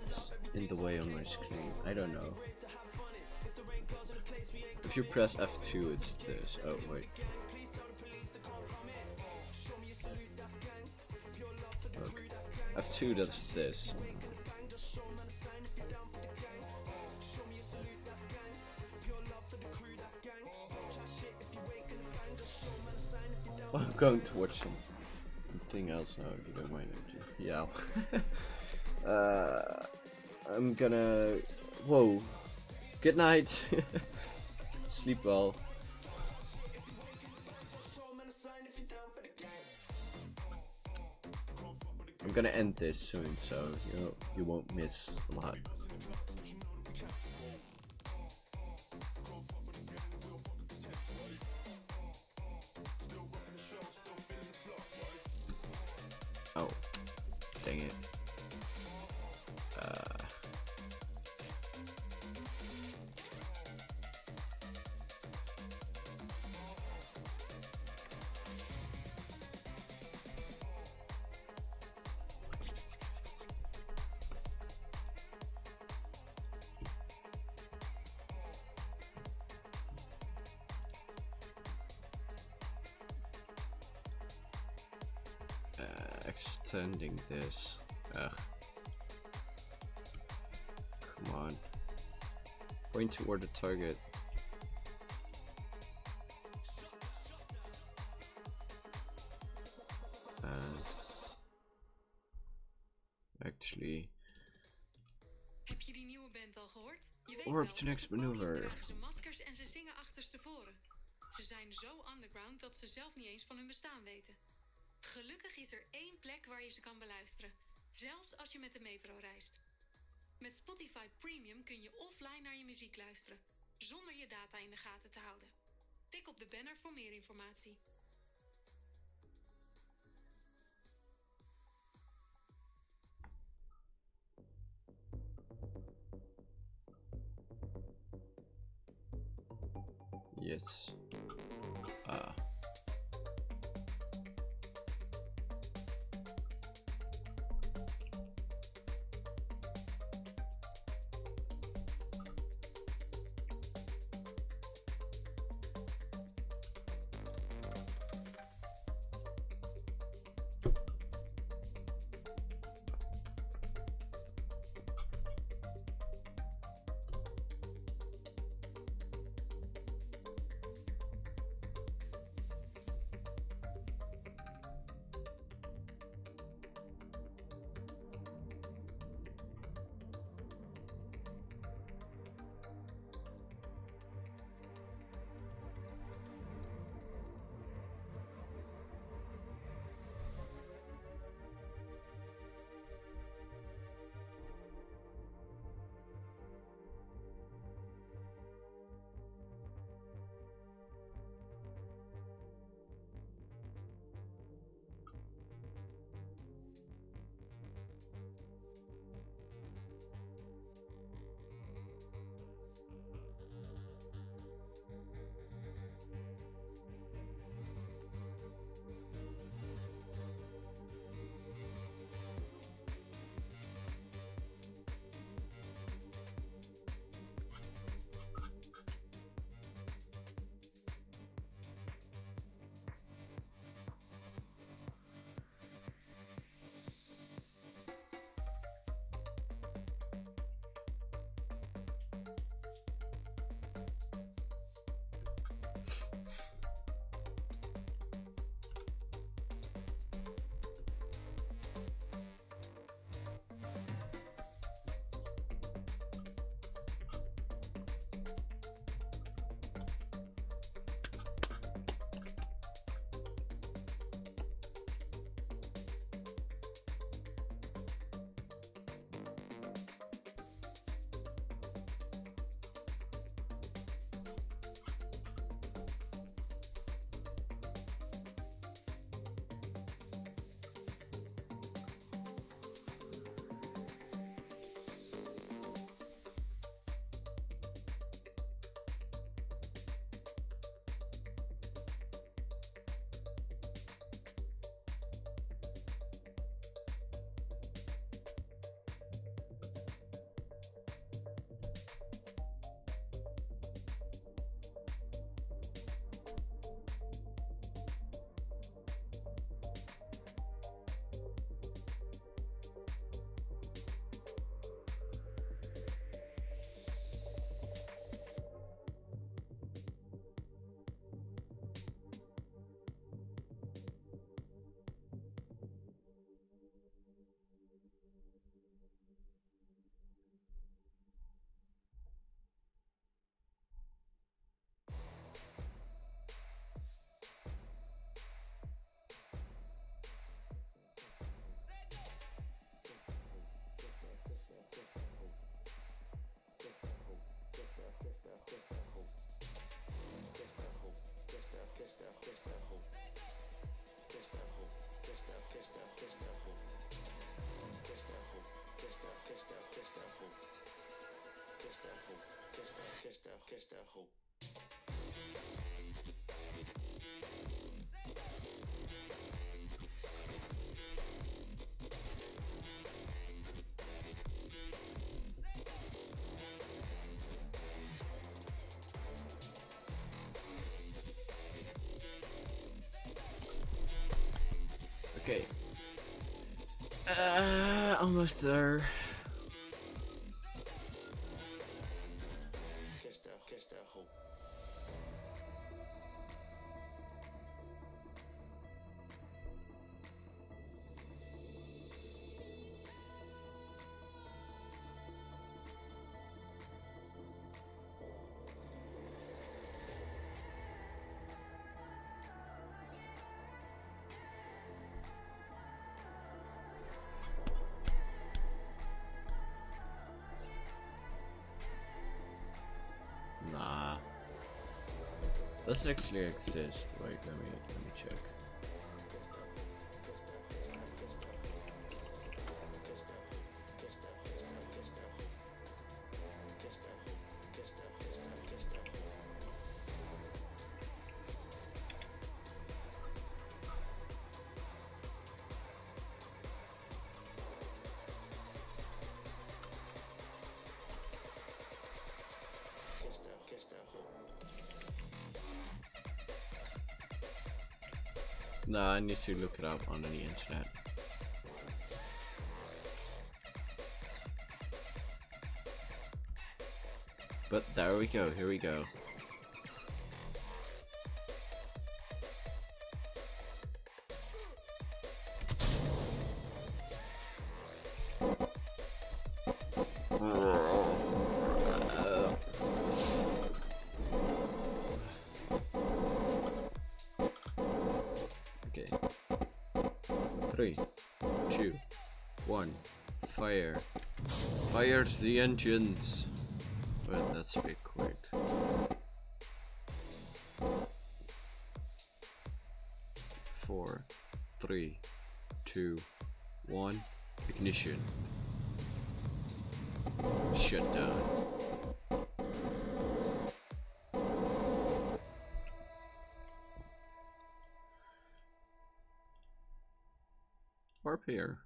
[SPEAKER 1] It's in the way on my screen. I don't know. If you press F2, it's this. Oh, wait. Okay. F2, that's this. Well, I'm going to watch something else now, if you don't mind. Yeah. I'm gonna. Whoa. Good night. Sleep well. I'm gonna end this soon, so you won't miss a lot. Oh, dang it. Extending this. Ugh. Come on. Point toward the target. Actually.
[SPEAKER 3] Heb je die nieuwe band al gehoord? Je weet
[SPEAKER 1] Warp
[SPEAKER 3] wel,
[SPEAKER 1] to next
[SPEAKER 3] op het podium
[SPEAKER 1] maneuver.
[SPEAKER 3] dragen ze maskers en ze zingen achterstevoren. Ze zijn zo underground dat ze zelf niet eens van hun bestaan weten. Gelukkig is er één plek waar je ze kan beluisteren, zelfs als je met de metro reist. Met Spotify Premium kun je offline naar je muziek luisteren, zonder je data in de gaten te houden. Tik op de banner voor meer informatie.
[SPEAKER 1] Yes. Okay. Almost there. Nah. Doesn't actually exist. Wait, let me check. Nah, I need to look it up on the internet. But there we go, here we go. Okay. 3, 2, 1, fire. Fire the engines. Well, that's a bit quick. 4, 3, 2, 1, ignition. Shut down. Warp here.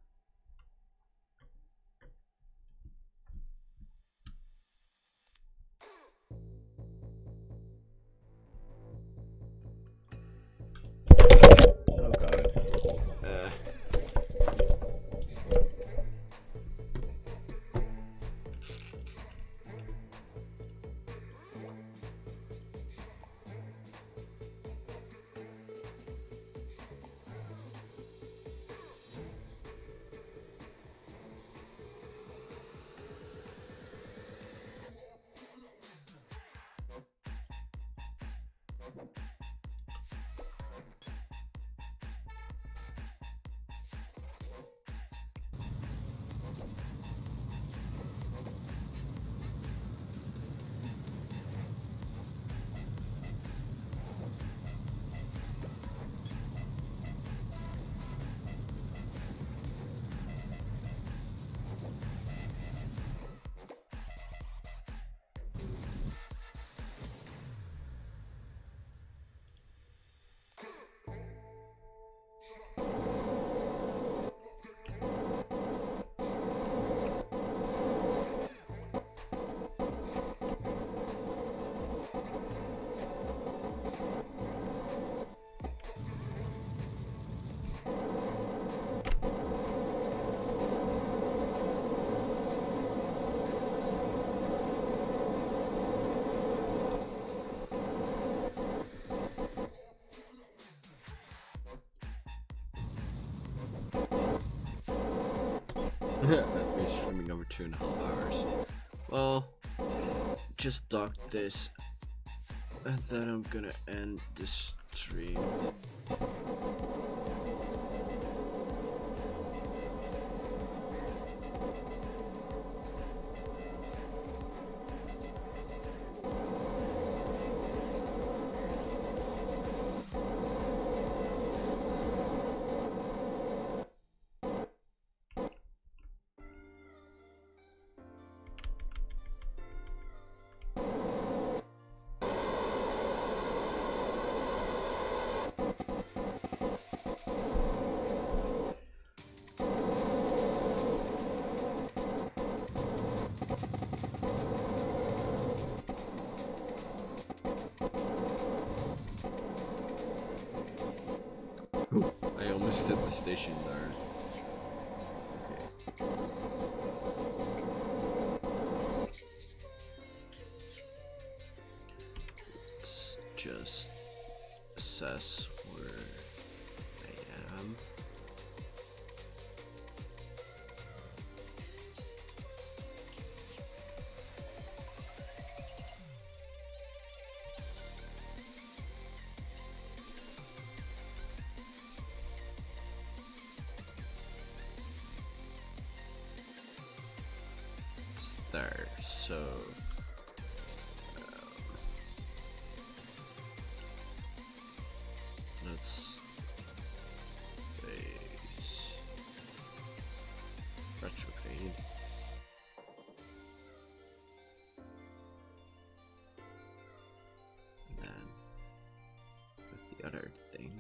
[SPEAKER 1] Oh god. That means swimming over 2.5 hours. Well, just dock this, and then I'm gonna end the stream. I almost hit the station there. Let's just assess where I am. It's there, so let's face retrograde. And then with the other thing.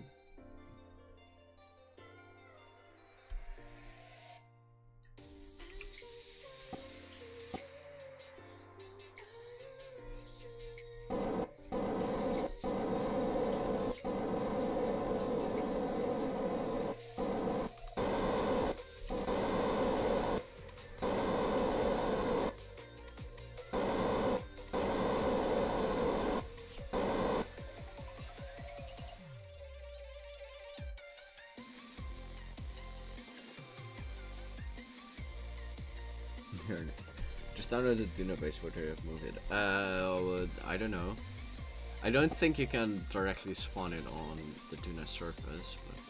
[SPEAKER 1] Here, just download the duna base where they have moved it. I don't know. I don't think you can directly spawn it on the duna surface, but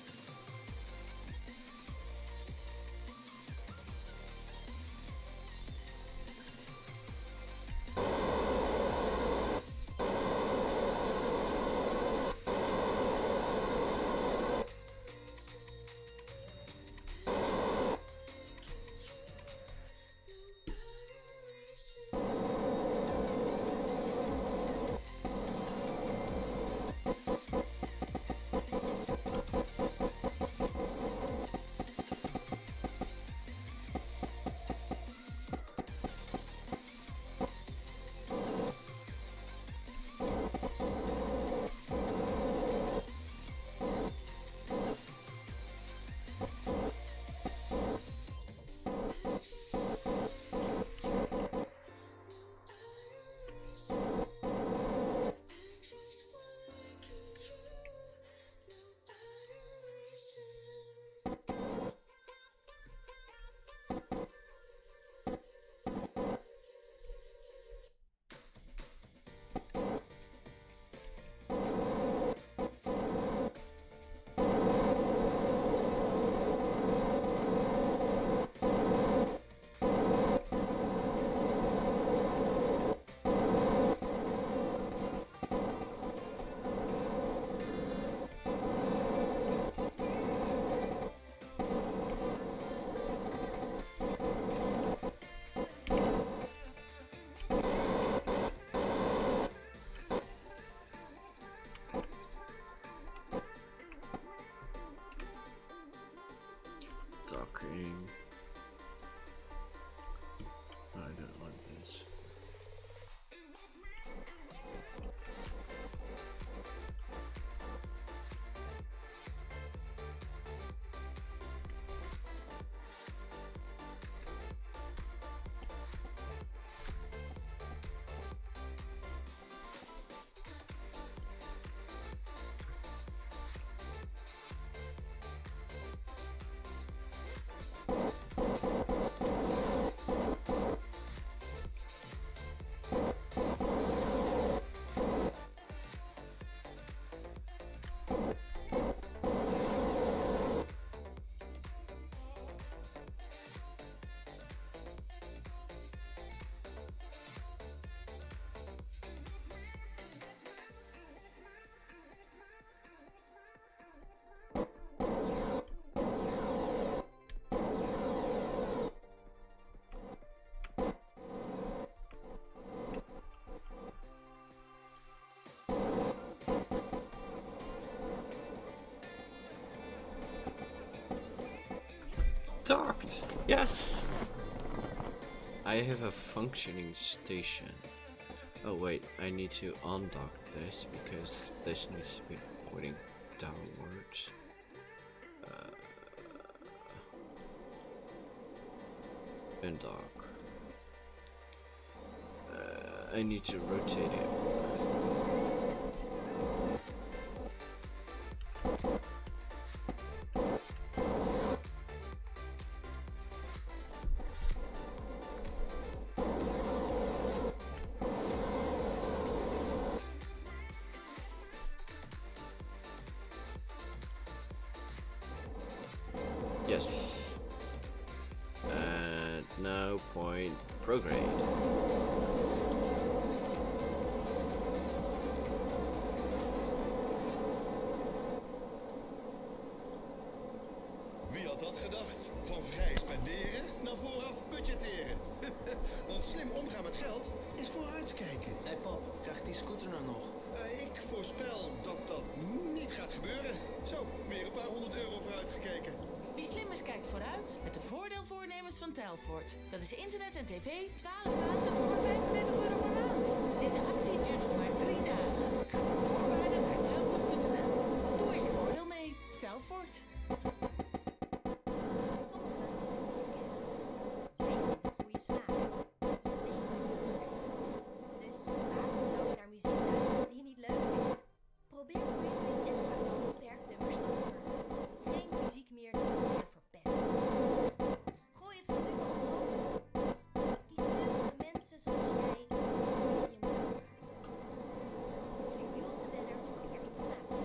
[SPEAKER 1] docking. I don't want this. Docked! Yes! I have a functioning station. Oh wait, I need to undock this because this needs to be pointing downwards. and dock. I need to rotate it. Yes. And now point prograde.
[SPEAKER 7] Wie had dat gedacht? Van vrij spenderen naar vooraf budgetteren. Want slim omgaan met geld is vooruitkijken.
[SPEAKER 8] Hey pap, krijgt die scooter nou nog?
[SPEAKER 7] Ik voorspel dat dat niet gaat gebeuren. Zo, weer een paar €100 vooruitgekeken.
[SPEAKER 9] Wie slim is, kijkt vooruit met de voordeelvoornemens van Telfort. Dat is internet en tv 12 maanden voor maar €35 per maand. Deze actie duurt nog maar 3 dagen. Ga voor de voorwaarden naar telfort.nl. Doe er je voordeel mee. Telfort.
[SPEAKER 6] Sommigen noemen het iets scannen. Jij vindt het goede smaak. Je weet wat je leuk vindt. Dus waarom zou je naar muziek luisteren die je niet leuk vindt? Probeer Premium en sla onbeperkt nummers over. Geen muziek meer die je sfeer verpest. Gooi het volume omhoog. Die steunende mensen zoals jij hebben Premium nodig. Klik nu op de banner voor meer informatie.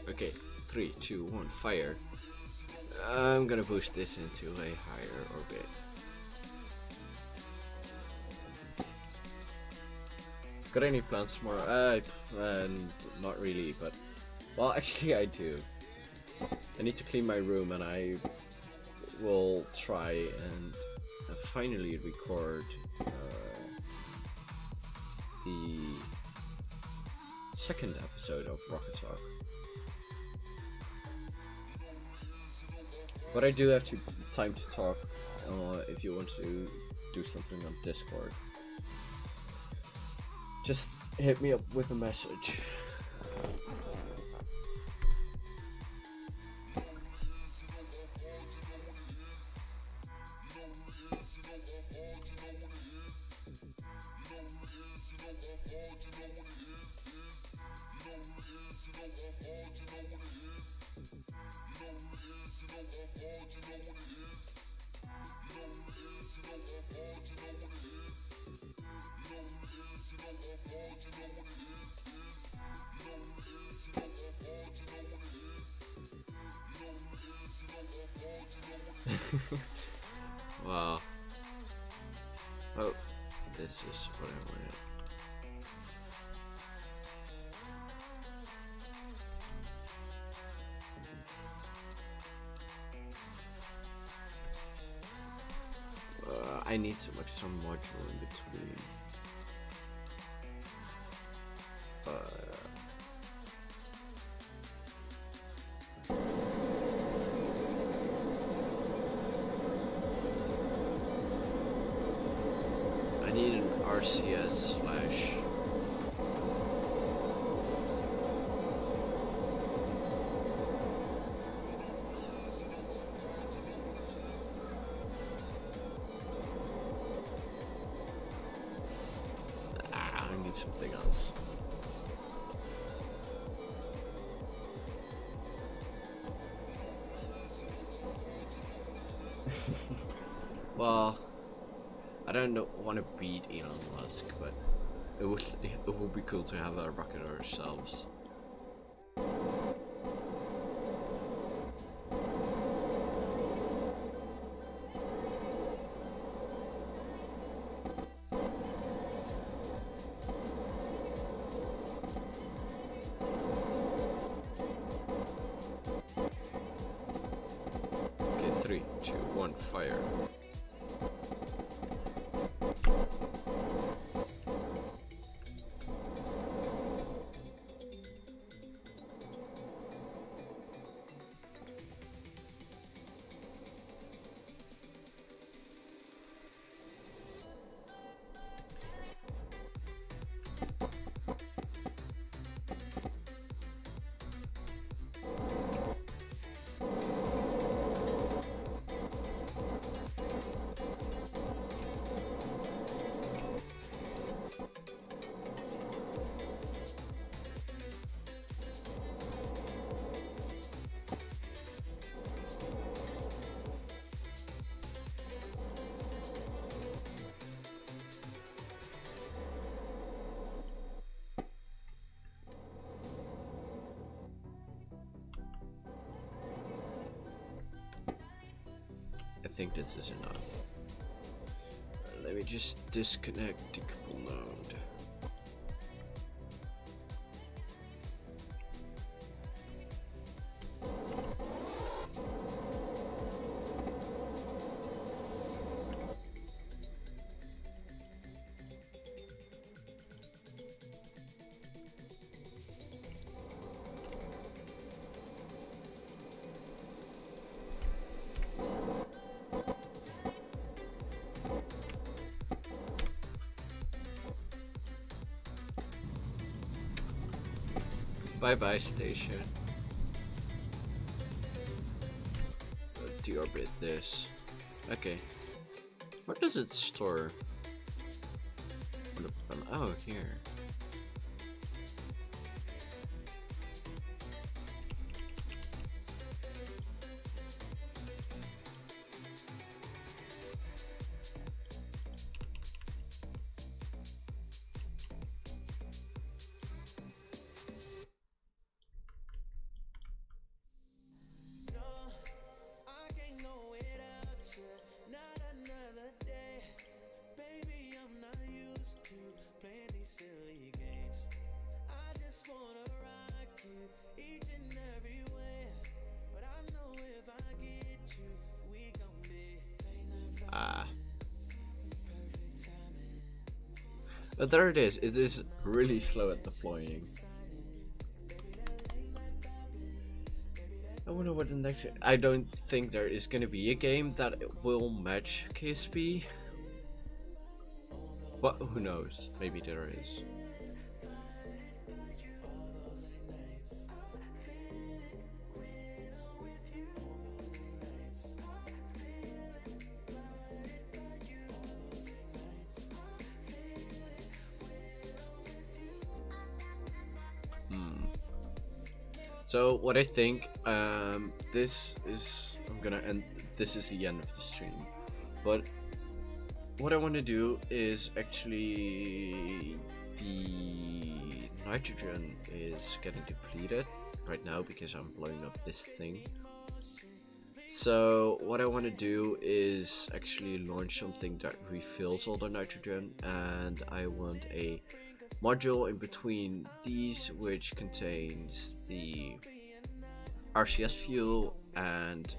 [SPEAKER 1] Okay, 3, 2, 1, fire. I'm gonna boost this into a higher orbit. Got any plans tomorrow? Not really, but well, actually I do. I need to clean my room, and I will try and finally record the second episode of Rocket Talk. But I do have time to talk if you want to do something on Discord. Just hit me up with a message. Wow. Oh, this is what I wanted. I need some extra module in between. I need an RCS slash. I need something else. Well, I don't want to beat Elon Musk, but it would be cool to have a rocket ourselves. Okay, 3, 2, 1, fire. think this is enough. Let me just disconnect the couple node. Bye bye station. Deorbit this. Okay. Where does it store? Oh, here. But there it is. It is really slow at deploying. I wonder what the next. I don't think there is going to be a game that will match KSP. But who knows? Maybe there is. So what I think, this is the end of the stream, but what I want to do is actually, the nitrogen is getting depleted right now because I'm blowing up this thing. So what I want to do is actually launch something that refills all the nitrogen, and I want a module in between these which contains the RCS fuel and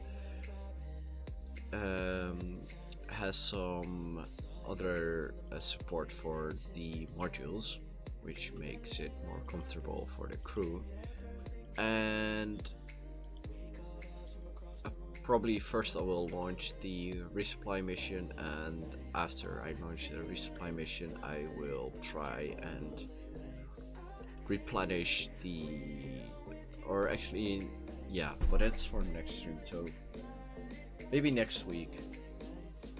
[SPEAKER 1] has some other support for the modules, which makes it more comfortable for the crew. And probably first I will launch the resupply mission, and after I launch the resupply mission I will try and replenish the, or actually yeah, but that's for next stream, so maybe next week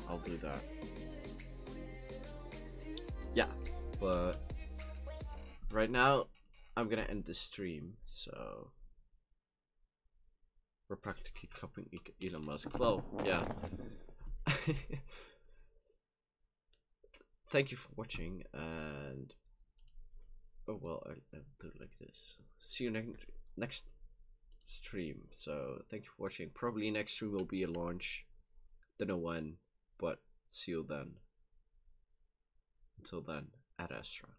[SPEAKER 1] I'll do that. Yeah, but right now I'm gonna end the stream, so we're practically copying Elon Musk. Well, yeah. Thank you for watching, and oh well, I'll do it like this. See you next stream. So thank you for watching. Probably next stream will be a launch. Don't know when, but see you then. Until then, ad Astra.